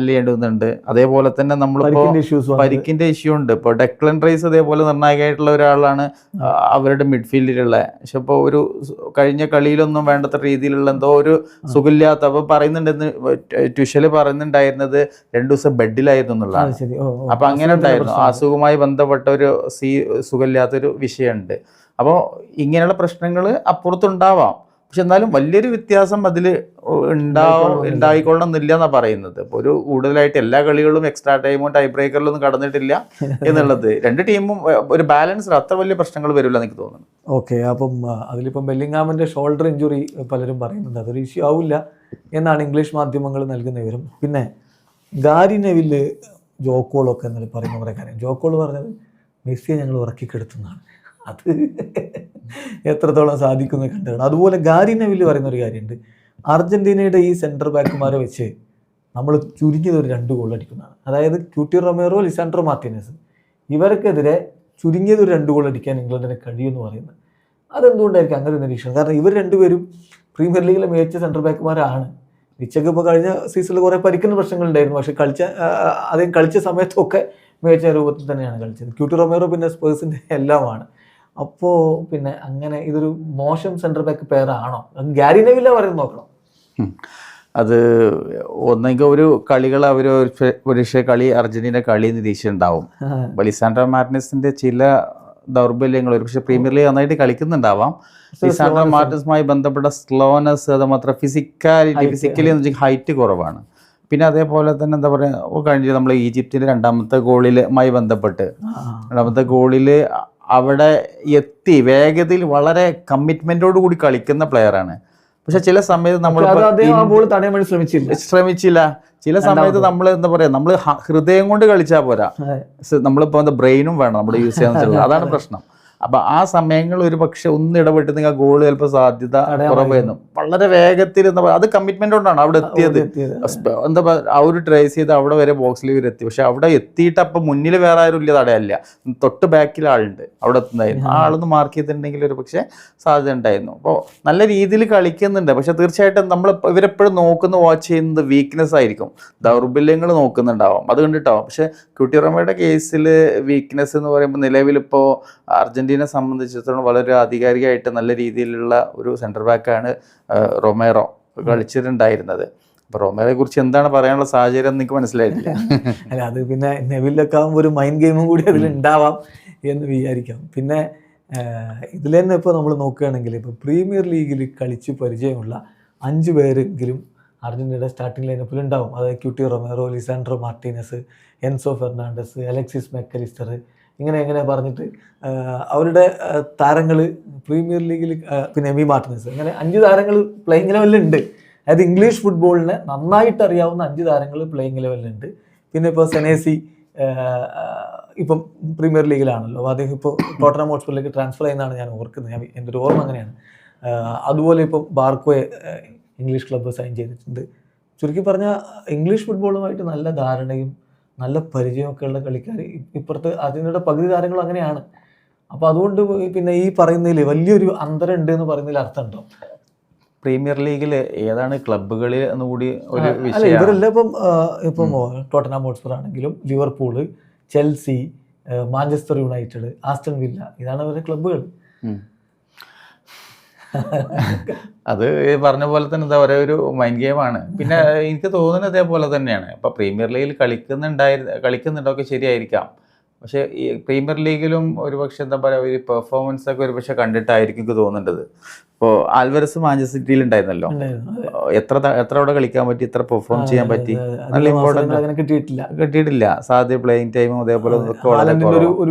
ചെയ്യേണ്ടി വന്നിട്ടുണ്ട്. അതേപോലെ തന്നെ നമ്മളിപ്പോ പരിക്കിന്റെ ഇഷ്യൂ ഉണ്ട്. ഇപ്പോൾ ഡെക്ലൻ റൈസ് അതേപോലെ നിർണായകമായിട്ടുള്ള ഒരാളാണ് അവരുടെ മിഡ്ഫീൽഡിലുള്ള. പക്ഷെ ഇപ്പോൾ ഒരു കഴിഞ്ഞ കളിയിലൊന്നും വേണ്ടത്ര രീതിയിലുള്ള എന്തോ ഒരു സുഖമില്ലാത്ത, അപ്പോൾ പറയുന്നുണ്ടെന്ന് ട്വിഷല് പറയുന്നുണ്ടായിരുന്നത് 2 ദിവസം ബെഡിലായിരുന്നു എന്നുള്ളതാണ്. അപ്പൊ അങ്ങനെ ഉണ്ടായിരുന്നു, അസുഖവുമായി ബന്ധപ്പെട്ട ഒരു സുഖമില്ലാത്തൊരു വിഷയമുണ്ട്. അപ്പോൾ ഇങ്ങനെയുള്ള പ്രശ്നങ്ങൾ അപ്പുറത്തുണ്ടാവാം. പക്ഷെ എന്നാലും വലിയൊരു വ്യത്യാസം അതിൽ ഉണ്ടായിക്കൊള്ളണം എന്നില്ല എന്നാണ് പറയുന്നത്. ഇപ്പോൾ ഒരു കൂടുതലായിട്ട് എല്ലാ കളികളും എക്സ്ട്രാ ടൈമും ടൈ ബ്രേക്കറിലൊന്നും കടന്നിട്ടില്ല എന്നുള്ളത്. 2 ടീമും ഒരു ബാലൻസ്, അത്ര വലിയ പ്രശ്നങ്ങൾ വരില്ല എനിക്ക് തോന്നുന്നു. ഓക്കെ, അപ്പം അതിലിപ്പം ബെല്ലിംഗാമിൻ്റെ ഷോൾഡർ ഇഞ്ചുറി പലരും പറയുന്നുണ്ട്, അതൊരു ഇഷ്യൂ ആവില്ല എന്നാണ് ഇംഗ്ലീഷ് മാധ്യമങ്ങൾ നൽകുന്ന വിവരം. പിന്നെ ഗാരി നെവില് ജോക്കോളൊക്കെ എന്നൊരു പറയുന്ന കുറേ കാര്യം. ജോക്കോൾ പറഞ്ഞത് മെസ്സിയെ ഞങ്ങൾ ഉറക്കിക്കെടുത്തുന്നതാണ്. അത് എത്രത്തോളം സാധിക്കുന്ന കണ്ടാണ്. അതുപോലെ ഗാരി നെവില് പറയുന്ന ഒരു കാര്യമുണ്ട്, അർജന്റീനയുടെ ഈ സെൻറ്റർ ബാക്കുമാരെ വെച്ച് നമ്മൾ ചുരുങ്ങിയത് ഒരു 2 ഗോൾ അടിക്കുന്നതാണ്. അതായത് ക്യൂട്ടി റൊമേറോ, ലിസാൻഡ്രോ മാർട്ടിനസ് ഇവർക്കെതിരെ ചുരുങ്ങിയത് ഒരു 2 ഗോൾ അടിക്കാൻ ഇംഗ്ലണ്ടിന് കഴിയുമെന്ന് പറയുന്നത്. അതെന്തുകൊണ്ടായിരിക്കും അങ്ങനെ ഒരു നിരീക്ഷണം? കാരണം ഇവർ രണ്ടുപേരും പ്രീമിയർ ലീഗിലെ മികച്ച സെൻട്രൽ ബാക്കുമാരാണ്. വിച്ചക്ക് ഇപ്പോൾ കഴിഞ്ഞ സീസണിൽ കുറേ പരിക്കുന്ന പ്രശ്നങ്ങളുണ്ടായിരുന്നു, പക്ഷേ അദ്ദേഹം കളിച്ച സമയത്തൊക്കെ മികച്ച രൂപത്തിൽ തന്നെയാണ് കളിച്ചത്. ക്യൂട്ടി റൊമേറോ പിന്നെ സ്പേഴ്സിൻ്റെ എല്ലാമാണ്. അപ്പോൾ പിന്നെ അങ്ങനെ ഇതൊരു മോശം സെൻട്രൽ ബാക്ക് പെയറാണോ? ഗ്യാരി നെവില്ല പറയുന്നത് നോക്കണം. അത് ഒന്നെങ്കിൽ ഒരു കളികൾ അവർ ഒരു കളി അർജന്റീന കളി നിരീക്ഷിച്ചിട്ടുണ്ടാവും. ലിസാൻഡ്രോ മാർട്ടിനസിന്റെ ചില ദൗർബല്യങ്ങൾ ഒരുപക്ഷെ പ്രീമിയർ ലീഗ് നന്നായിട്ട് കളിക്കുന്നുണ്ടാവാം. ലിസാൻഡ്രോ മാർട്ടിനസുമായി ബന്ധപ്പെട്ട സ്ലോനെസ്, അത് മാത്രം ഫിസിക്കലി എന്ന് വെച്ചാൽ ഹൈറ്റ് കുറവാണ്. പിന്നെ അതേപോലെ തന്നെ എന്താ പറയുക, കഴിഞ്ഞ നമ്മൾ ഈജിപ്തിൻ്റെ രണ്ടാമത്തെ ഗോളിലുമായി ബന്ധപ്പെട്ട് രണ്ടാമത്തെ ഗോളിൽ അവിടെ എത്തി വേഗതയിൽ വളരെ കമ്മിറ്റ്മെൻറ്റോട് കൂടി കളിക്കുന്ന പ്ലെയറാണ്. പക്ഷെ ചില സമയത്ത് നമ്മൾ ശ്രമിച്ചില്ല. ചില സമയത്ത് നമ്മൾ എന്താ പറയാ, നമ്മൾ ഹൃദയം കൊണ്ട് കളിച്ചാൽ പോരാ, നമ്മളിപ്പോ എന്താ ബ്രെയിനും വേണം നമ്മൾ യൂസ് ചെയ്യാൻ. അതാണ് പ്രശ്നം. അപ്പൊ ആ സമയങ്ങൾ ഒരു പക്ഷെ ഒന്ന് ഇടപെട്ട് നിങ്ങൾ ഗോൾ ചിലപ്പോൾ സാധ്യത കുറവായിരുന്നു. വളരെ വേഗത്തിൽ എന്താ പറയുക, അത് കമ്മിറ്റ്മെന്റ് കൊണ്ടാണ് അവിടെ എത്തിയത്. എന്താ പറയുക, ആ ഒരു ട്രേസ് ചെയ്ത് അവിടെ വരെ ബോക്സിൽ എത്തി. പക്ഷെ അവിടെ എത്തിയിട്ട് അപ്പം മുന്നിൽ വേറെ ആരും ഇല്ല, തടയല്ല, തൊട്ട് ബാക്കിൽ ആളുണ്ട് അവിടെ എത്തുന്നതായിരുന്നു. ആ ആളൊന്ന് മാർക്ക് ചെയ്തിട്ടുണ്ടെങ്കിൽ ഒരു പക്ഷേ സാധ്യത ഉണ്ടായിരുന്നു. അപ്പോൾ നല്ല രീതിയിൽ കളിക്കുന്നുണ്ട്. പക്ഷെ തീർച്ചയായിട്ടും നമ്മൾ ഇവരെപ്പോഴും വാച്ച് ചെയ്യുന്നത് വീക്ക്നെസ് ആയിരിക്കും, ദൗർബല്യങ്ങൾ നോക്കുന്നുണ്ടാവും, അത് കണ്ടിട്ടാവും. പക്ഷെ ക്യൂട്ടി റൊമേറോയുടെ കേസിൽ വീക്ക്നെസ് എന്ന് പറയുമ്പോൾ നിലവിലിപ്പോൾ അർജന്റീനയെ സംബന്ധിച്ചിടത്തോളം വളരെ ആധികാരികമായിട്ട് നല്ല രീതിയിലുള്ള ഒരു സെൻറ്റർ ബാക്കാണ് റൊമേറോ കളിച്ചിട്ടുണ്ടായിരുന്നത്. അപ്പോൾ റൊമേറോയെ കുറിച്ച് എന്താണ് പറയാനുള്ള സാഹചര്യം നിങ്ങൾക്ക് മനസ്സിലായിട്ടില്ല. അല്ല, അത് പിന്നെ നെവിലൊക്കെ ആകുമ്പോൾ ഒരു മൈൻഡ് ഗെയിമും കൂടി അതിലുണ്ടാവാം എന്ന് വിചാരിക്കാം. പിന്നെ ഇതിൽ തന്നെ ഇപ്പോൾ നമ്മൾ നോക്കുകയാണെങ്കിൽ ഇപ്പോൾ പ്രീമിയർ ലീഗിൽ കളിച്ച് പരിചയമുള്ള 5 പേരെങ്കിലും അർജന്റീനയുടെ സ്റ്റാർട്ടിംഗ് ലൈനപ്പിൽ ഉണ്ടാവും. അതായത് Cuti Romero, Lisandro Martinez, Enzo Fernandez, Alexis Mac Allister, ഇങ്ങനെ പറഞ്ഞിട്ട് അവരുടെ താരങ്ങൾ പ്രീമിയർ ലീഗിൽ, പിന്നെ എമി മാർട്ടിനസ്, അങ്ങനെ 5 താരങ്ങൾ പ്ലേയിങ് ലെവലിലുണ്ട്. അതായത് ഇംഗ്ലീഷ് ഫുട്ബോളിനെ നന്നായിട്ട് അറിയാവുന്ന 5 താരങ്ങൾ പ്ലേയിങ് ലെവലിലുണ്ട്. പിന്നെ ഇപ്പോൾ സെനേസി ഇപ്പം പ്രീമിയർ ലീഗിലാണല്ലോ, അദ്ദേഹം ഇപ്പോൾ ടോട്ടൻഹാം ഹോട്ട്സ്പറിലേക്ക് ട്രാൻസ്ഫർ ചെയ്യുന്നതാണ് ഞാൻ ഓർക്കുന്നത്, എൻ്റെ ഒരു ഓർമ്മ അങ്ങനെയാണ്. അതുപോലെ ഇപ്പം ബാർക്കോയെ ഇംഗ്ലീഷ് ക്ലബ്ബ് സൈൻ ചെയ്തിട്ടുണ്ട്. ചുരുക്കി പറഞ്ഞാൽ ഇംഗ്ലീഷ് ഫുട്ബോളുമായിട്ട് നല്ല ധാരണയും നല്ല പരിചയമൊക്കെ ഉള്ള കളിക്കാർ ഇപ്പുറത്ത് അതിനുള്ള പകുതി താരങ്ങളും അങ്ങനെയാണ്. അപ്പോൾ അതുകൊണ്ട് പിന്നെ ഈ പറയുന്നതിൽ വലിയൊരു അന്തരം ഉണ്ട് എന്ന് പറയുന്നതിൽ അർത്ഥമുണ്ടോ? പ്രീമിയർ ലീഗിൽ ഏതാണ് ക്ലബ്ബുകളിൽ എന്നുകൂടി ഒരു വിഷയം. ഇവരെല്ലാം ഇപ്പം ടോട്ടൻഹാം ഹോട്ട്സ്പർ ആണെങ്കിലും Liverpool, Chelsea, Manchester United, Aston villa, ഇതാണ് അവരുടെ ക്ലബ്ബുകൾ. അത് പറഞ്ഞ പോലെ തന്നെ എന്താ പറയുക, ഒരു മൈൻഡ് ഗെയിമാണ്. പിന്നെ എനിക്ക് തോന്നുന്നത് അതേപോലെ തന്നെയാണ്. ഇപ്പോൾ പ്രീമിയർ ലീഗിൽ കളിക്കുന്നുണ്ടൊക്കെ ശരിയായിരിക്കാം, പക്ഷേ ഈ പ്രീമിയർ ലീഗിലും ഒരുപക്ഷെ എന്താ പറയുക, ഒരു പെർഫോമൻസ് ഒക്കെ ഒരുപക്ഷെ കണ്ടിട്ടായിരിക്കും എനിക്ക് തോന്നേണ്ടത്. ഇപ്പോൾ ആൽവരസ് മാഞ്ചസ്റ്റർ സിറ്റിയിൽ ഉണ്ടായിരുന്നല്ലോ, എത്ര അവിടെ കളിക്കാൻ പറ്റി, എത്ര പെർഫോം ചെയ്യാൻ പറ്റി, നല്ല ഇമ്പോർട്ടൻറ്റ് കിട്ടിയിട്ടില്ല. സാധ്യ പ്ലേയിങ് ടൈമും അതേപോലെ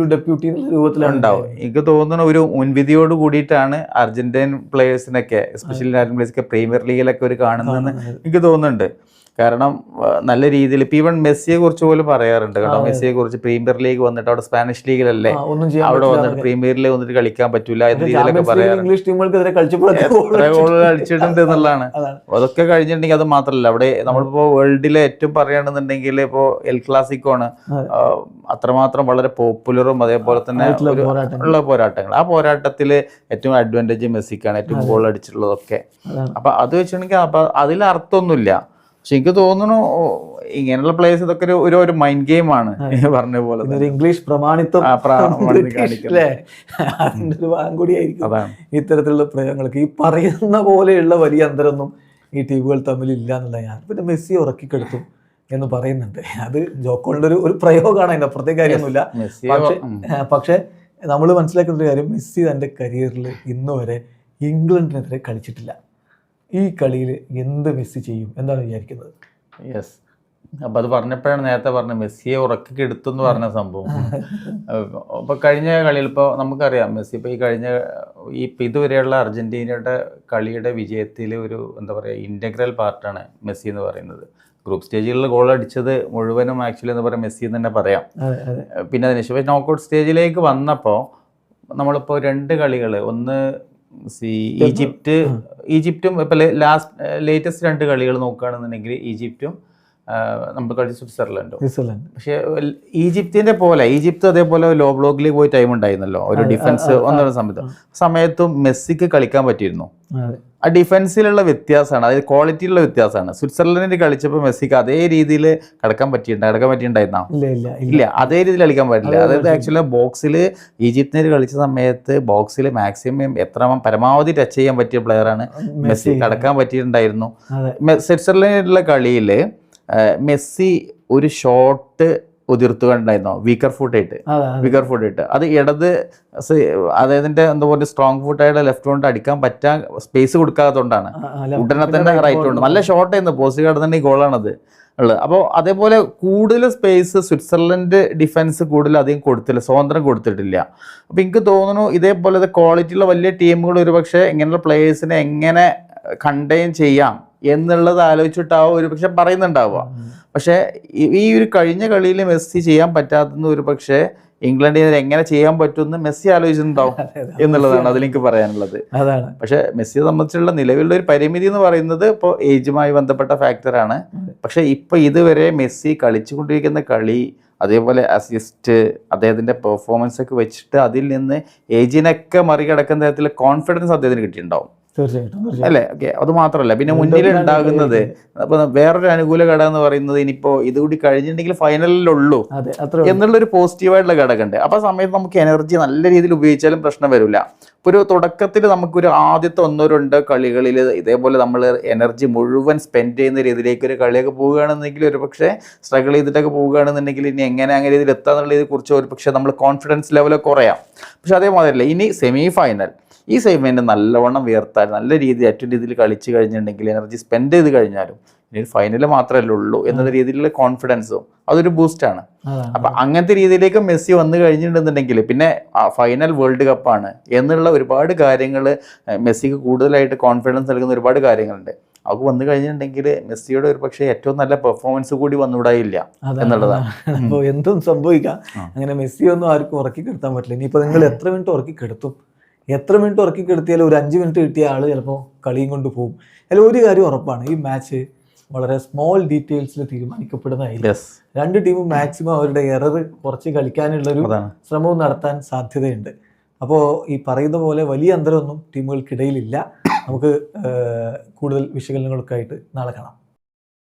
ഉണ്ടാവും. എനിക്ക് തോന്നുന്നു ഒരു മുൻവിധിയോട് കൂടിയിട്ടാണ് അർജന്റീൻ പ്ലേയേഴ്സിനൊക്കെ, എസ്പെഷ്യലി അർജന്റീൻ പ്ലേയേഴ്സൊക്കെ പ്രീമിയർ ലീഗിലൊക്കെ ഒരു കാണുന്നതെന്ന് എനിക്ക് തോന്നുന്നുണ്ട്. കാരണം നല്ല രീതിയിൽ ഇപ്പം ഈവൻ മെസ്സിയെ കുറിച്ച് പോലും പറയാറുണ്ട്. കാരണം മെസ്സിയെ കുറിച്ച് പ്രീമിയർ ലീഗ് വന്നിട്ട് അവിടെ സ്പാനിഷ് ലീഗിലല്ലേ, അവിടെ വന്നിട്ട് പ്രീമിയർ ലീഗ് വന്നിട്ട് കളിക്കാൻ പറ്റൂല എന്ന രീതിയിലൊക്കെ പറയാറുണ്ട്. ഗോൾ അടിച്ചിട്ടുണ്ട് എന്നുള്ളതാണ്. അതൊക്കെ കഴിഞ്ഞിട്ടുണ്ടെങ്കിൽ അത് മാത്രമല്ല, അവിടെ നമ്മളിപ്പോ വേൾഡിലെ ഏറ്റവും പറയുകയാണെന്നുണ്ടെങ്കിൽ ഇപ്പോൾ എൽ ക്ലാസിക്കോ ആണ് അത്രമാത്രം വളരെ പോപ്പുലറും അതേപോലെ തന്നെ ഉള്ള പോരാട്ടങ്ങൾ. ആ പോരാട്ടത്തിൽ ഏറ്റവും അഡ്വാൻറ്റേജ് മെസ്സിക്കാണ്, ഏറ്റവും ഗോൾ അടിച്ചിട്ടുള്ളതൊക്കെ. അപ്പൊ അത് വെച്ചിട്ടുണ്ടെങ്കിൽ അപ്പൊ അതിൽ അർത്ഥമൊന്നുമില്ല. പക്ഷെ എനിക്ക് തോന്നുന്നു ഇങ്ങനെയുള്ള പ്ലേയേഴ്സ് ഇതൊക്കെ ഒരു മൈൻഡ് ഗെയിമാണ് പറഞ്ഞ പോലെ. ഇംഗ്ലീഷ് പ്രമാണിത്വം അതിൻ്റെ ഒരു ഭാഗം കൂടിയായിരിക്കും ഇത്തരത്തിലുള്ള പ്രയോഗങ്ങൾക്ക്. ഈ പറയുന്ന പോലെയുള്ള വലിയ അന്തരമൊന്നും ഈ ടീമുകൾ തമ്മിലില്ല എന്നുള്ള ഞാൻ. പിന്നെ മെസ്സി ഉറക്കിക്കെടുത്തു എന്ന് പറയുന്നുണ്ട്. അത് ജോക്കോളിൻ്റെ ഒരു പ്രയോഗമാണ്, അതിൻ്റെ അപ്പുറത്തെ കാര്യമൊന്നുമില്ല. പക്ഷേ നമ്മൾ മനസ്സിലാക്കുന്ന ഒരു കാര്യം, മെസ്സി തൻ്റെ കരിയറിൽ ഇന്ന് വരെ ഇംഗ്ലണ്ടിനെതിരെ കളിച്ചിട്ടില്ല. ഈ കളിയിൽ എന്ത് മെസ്സി ചെയ്യും എന്താണ് വിചാരിക്കുന്നത്? യെസ്, അപ്പം അത് പറഞ്ഞപ്പോഴാണ് നേരത്തെ പറഞ്ഞത് മെസ്സിയെ ഉറക്കി എടുത്തു എന്ന് പറഞ്ഞ സംഭവം. അപ്പോൾ കഴിഞ്ഞ കളിയിൽ ഇപ്പോൾ നമുക്കറിയാം മെസ്സി ഇപ്പോൾ ഇതുവരെയുള്ള അർജന്റീനയുടെ കളിയുടെ വിജയത്തിൽ ഒരു എന്താ പറയുക ഇൻ്റഗ്രൽ പാർട്ടാണ് മെസ്സി എന്ന് പറയുന്നത്. ഗ്രൂപ്പ് സ്റ്റേജിലുള്ള ഗോൾ അടിച്ചത് മുഴുവനും ആക്ച്വലി എന്ന് പറയാം മെസ്സി എന്ന് തന്നെ പറയാം. പിന്നെ അതിനുശേഷം നോക്കൗട്ട് സ്റ്റേജിലേക്ക് വന്നപ്പോൾ നമ്മളിപ്പോൾ 2 കളികൾ, ഒന്ന് ഈജിപ്റ്റും ഇപ്പോൾ ലേറ്റസ്റ്റ് 2 കളികൾ നോക്കുകയാണെന്നുണ്ടെങ്കിൽ ഈജിപ്റ്റും നമ്മൾ കളിച്ച സ്വിറ്റ്സർലൻഡോ. പക്ഷേ ഈജിപ്ത് അതേപോലെ ലോ ബ്ലോക്കിൽ പോയി ടൈം ഉണ്ടായിരുന്നല്ലോ ഒരു ഡിഫൻസ് ഒന്നും സമയത്തും മെസ്സിക്ക് കളിക്കാൻ പറ്റിയിരുന്നു. ആ ഡിഫൻസിലുള്ള വ്യത്യാസമാണ്, അതായത് ക്വാളിറ്റിയിലുള്ള വ്യത്യാസമാണ്. സ്വിറ്റ്സർലൻഡിൽ കളിച്ചപ്പോൾ മെസ്സിക്ക് അതേ രീതിയിൽ കളിക്കാൻ പറ്റിയിട്ടുണ്ടായിരുന്നോ? ഇല്ല, അതേ രീതിയിൽ കളിക്കാൻ പറ്റില്ല. അതായത് ആക്ച്വലി ബോക്സിൽ ഈജിപ്തിന് കളിച്ച സമയത്ത് ബോക്സിൽ മാക്സിമം പരമാവധി ടച്ച് ചെയ്യാൻ പറ്റിയ പ്ലെയറാണ് മെസ്സി. കടക്കാൻ പറ്റിയിട്ടുണ്ടായിരുന്നു. സ്വിറ്റ്സർലൻഡിലുള്ള കളിയിൽ മെസ്സി ഒരു ഷോട്ട് ഉതിർത്തുകൊണ്ടായിരുന്നോ വീക്കർ ഫുട്ടായിട്ട് അത് ഇടത് അദ്ദേഹത്തിന്റെ എന്താ പറയുക സ്ട്രോങ് ഫുട്ടായിട്ട് ലെഫ്റ്റ് കൊണ്ട് അടിക്കാൻ പറ്റാൻ സ്പേസ് കൊടുക്കാത്തതുകൊണ്ടാണ്. ഉടനെ തന്നെ റൈറ്റ് കൊണ്ട് നല്ല ഷോട്ട് ആയിരുന്നു, പോസ്റ്റ് കടന്നിട്ടുണ്ടെങ്കിൽ ഗോളാണത് ഉള്ളത്. അപ്പോൾ അതേപോലെ കൂടുതൽ സ്പേസ് സ്വിറ്റ്സർലൻഡ് ഡിഫൻസ് കൂടുതൽ അധികം കൊടുത്തില്ല, സ്വാതന്ത്ര്യം കൊടുത്തിട്ടില്ല. അപ്പോൾ എനിക്ക് തോന്നുന്നു ഇതേപോലെ ക്വാളിറ്റിയുള്ള വലിയ ടീമുകൾ ഒരുപക്ഷെ ഇങ്ങനെയുള്ള പ്ലേയേഴ്സിനെ എങ്ങനെ കണ്ടെയ്ൻ ചെയ്യാം എന്നുള്ളത് ആലോചിച്ചിട്ടാവും ഒരു പക്ഷെ പറയുന്നുണ്ടാവുക. പക്ഷെ ഈ ഒരു കഴിഞ്ഞ കളിയിൽ മെസ്സി ചെയ്യാൻ പറ്റാത്തത് ഒരു പക്ഷേ ഇംഗ്ലണ്ടിന് എങ്ങനെ ചെയ്യാൻ പറ്റുമെന്ന് മെസ്സി ആലോചിച്ചിട്ടുണ്ടാവും എന്നുള്ളതാണ് അതിലെനിക്ക് പറയാനുള്ളത്. പക്ഷെ മെസ്സിയെ സംബന്ധിച്ചുള്ള നിലവിലുള്ള ഒരു പരിമിതി എന്ന് പറയുന്നത് ഇപ്പോൾ ഏജുമായി ബന്ധപ്പെട്ട ഫാക്ടറാണ്. പക്ഷെ ഇപ്പൊ ഇതുവരെ മെസ്സി കളിച്ചുകൊണ്ടിരിക്കുന്ന കളി, അതേപോലെ അസിസ്റ്റ്, അദ്ദേഹത്തിന്റെ പെർഫോമൻസ് ഒക്കെ വെച്ചിട്ട് അതിൽ നിന്ന് ഏജിനൊക്കെ മറികടക്കുന്ന തരത്തിലുള്ള കോൺഫിഡൻസ് അദ്ദേഹത്തിന് കിട്ടിയിട്ടുണ്ടാവും അല്ലേ? ഓക്കെ, അത് മാത്രമല്ല പിന്നെ മുന്നിൽ ഉണ്ടാകുന്നത് അപ്പൊ വേറൊരു അനുകൂല ഘടകം എന്ന് പറയുന്നത് ഇനിയിപ്പോ ഇതുകൂടി കഴിഞ്ഞിട്ടുണ്ടെങ്കിൽ ഫൈനലിലുള്ളൂ എന്നുള്ളൊരു പോസിറ്റീവായിട്ടുള്ള ഘടകമുണ്ട്. അപ്പൊ ആ സമയത്ത് നമുക്ക് എനർജി നല്ല രീതിയിൽ ഉപയോഗിച്ചാലും പ്രശ്നം വരില്ല. ഇപ്പൊ ഒരു തുടക്കത്തിൽ നമുക്കൊരു ആദ്യത്തെ 1-2 കളികളിൽ ഇതേപോലെ നമ്മൾ എനർജി മുഴുവൻ സ്പെൻഡ് ചെയ്യുന്ന രീതിയിലേക്ക് ഒരു കളിയൊക്കെ പോവുകയാണെന്നെങ്കിൽ ഒരു പക്ഷേ സ്ട്രഗിൾ ചെയ്തിട്ടൊക്കെ പോവുകയാണെന്നുണ്ടെങ്കിൽ ഇനി എങ്ങനെ അങ്ങനെ രീതിയിൽ എത്താന്നുള്ളതിനെ കുറിച്ച് ഒരു പക്ഷേ നമ്മൾ കോൺഫിഡൻസ് ലെവലൊക്കെ കുറയാം. പക്ഷെ അതേമാതിരില്ല ഇനി സെമി ഫൈനൽ, ഈ സെമിഫൈനൽ നല്ലവണ്ണം ഉയർത്താൻ നല്ല രീതിയിൽ ഏറ്റവും രീതിയിൽ കളിച്ചു കഴിഞ്ഞിട്ടുണ്ടെങ്കിൽ എനർജി സ്പെൻഡ് ചെയ്ത് കഴിഞ്ഞാലും ഇനി ഫൈനൽ മാത്രമല്ലേ ഉള്ളൂ എന്നുള്ള രീതിയിലുള്ള കോൺഫിഡൻസും അതൊരു ബൂസ്റ്റാണ്. അപ്പൊ അങ്ങനത്തെ രീതിയിലേക്ക് മെസ്സി വന്നു കഴിഞ്ഞിട്ടുണ്ടെന്നുണ്ടെങ്കിൽ പിന്നെ ഫൈനൽ വേൾഡ് കപ്പാണ് എന്നുള്ള ഒരുപാട് കാര്യങ്ങൾ മെസ്സിക്ക് കൂടുതലായിട്ട് കോൺഫിഡൻസ് നൽകുന്ന ഒരുപാട് കാര്യങ്ങളുണ്ട്. അവർക്ക് വന്നു കഴിഞ്ഞിട്ടുണ്ടെങ്കിൽ മെസ്സിയുടെ ഒരു പക്ഷേ ഏറ്റവും നല്ല പെർഫോമൻസ് കൂടി വന്നുകൂടായില്ല എന്നുള്ളതാണ്. അപ്പോൾ എന്തും സംഭവിക്കാം. അങ്ങനെ മെസ്സിയൊന്നും ആർക്കും ഉറക്കി കിടത്താൻ പറ്റില്ല. ഇനിയിപ്പോൾ നിങ്ങൾ എത്ര മിനിറ്റ് ഉറക്കി കിടത്തും, എത്ര മിനിറ്റ് ഉറക്കി കിടത്തിയാലും ഒരു 5 മിനിറ്റ് കിട്ടിയ ആൾ ചിലപ്പോൾ കളിയും കൊണ്ട് പോകും. അതിൽ ഒരു കാര്യം ഉറപ്പാണ്, ഈ മാച്ച് വളരെ സ്മോൾ ഡീറ്റെയിൽസിൽ തീരുമാനിക്കപ്പെടുന്നതായിരിക്കും. രണ്ട് ടീമും മാക്സിമം അവരുടെ എറർ കുറച്ച് കളിക്കാനുള്ളൊരു ശ്രമവും നടത്താൻ സാധ്യതയുണ്ട്. അപ്പോൾ ഈ പറയുന്ന പോലെ വലിയ അന്തരമൊന്നും ടീമുകൾക്കിടയിലില്ല. നമുക്ക് കൂടുതൽ വിശകലനങ്ങളൊക്കെ ആയിട്ട് നാളെ കാണാം.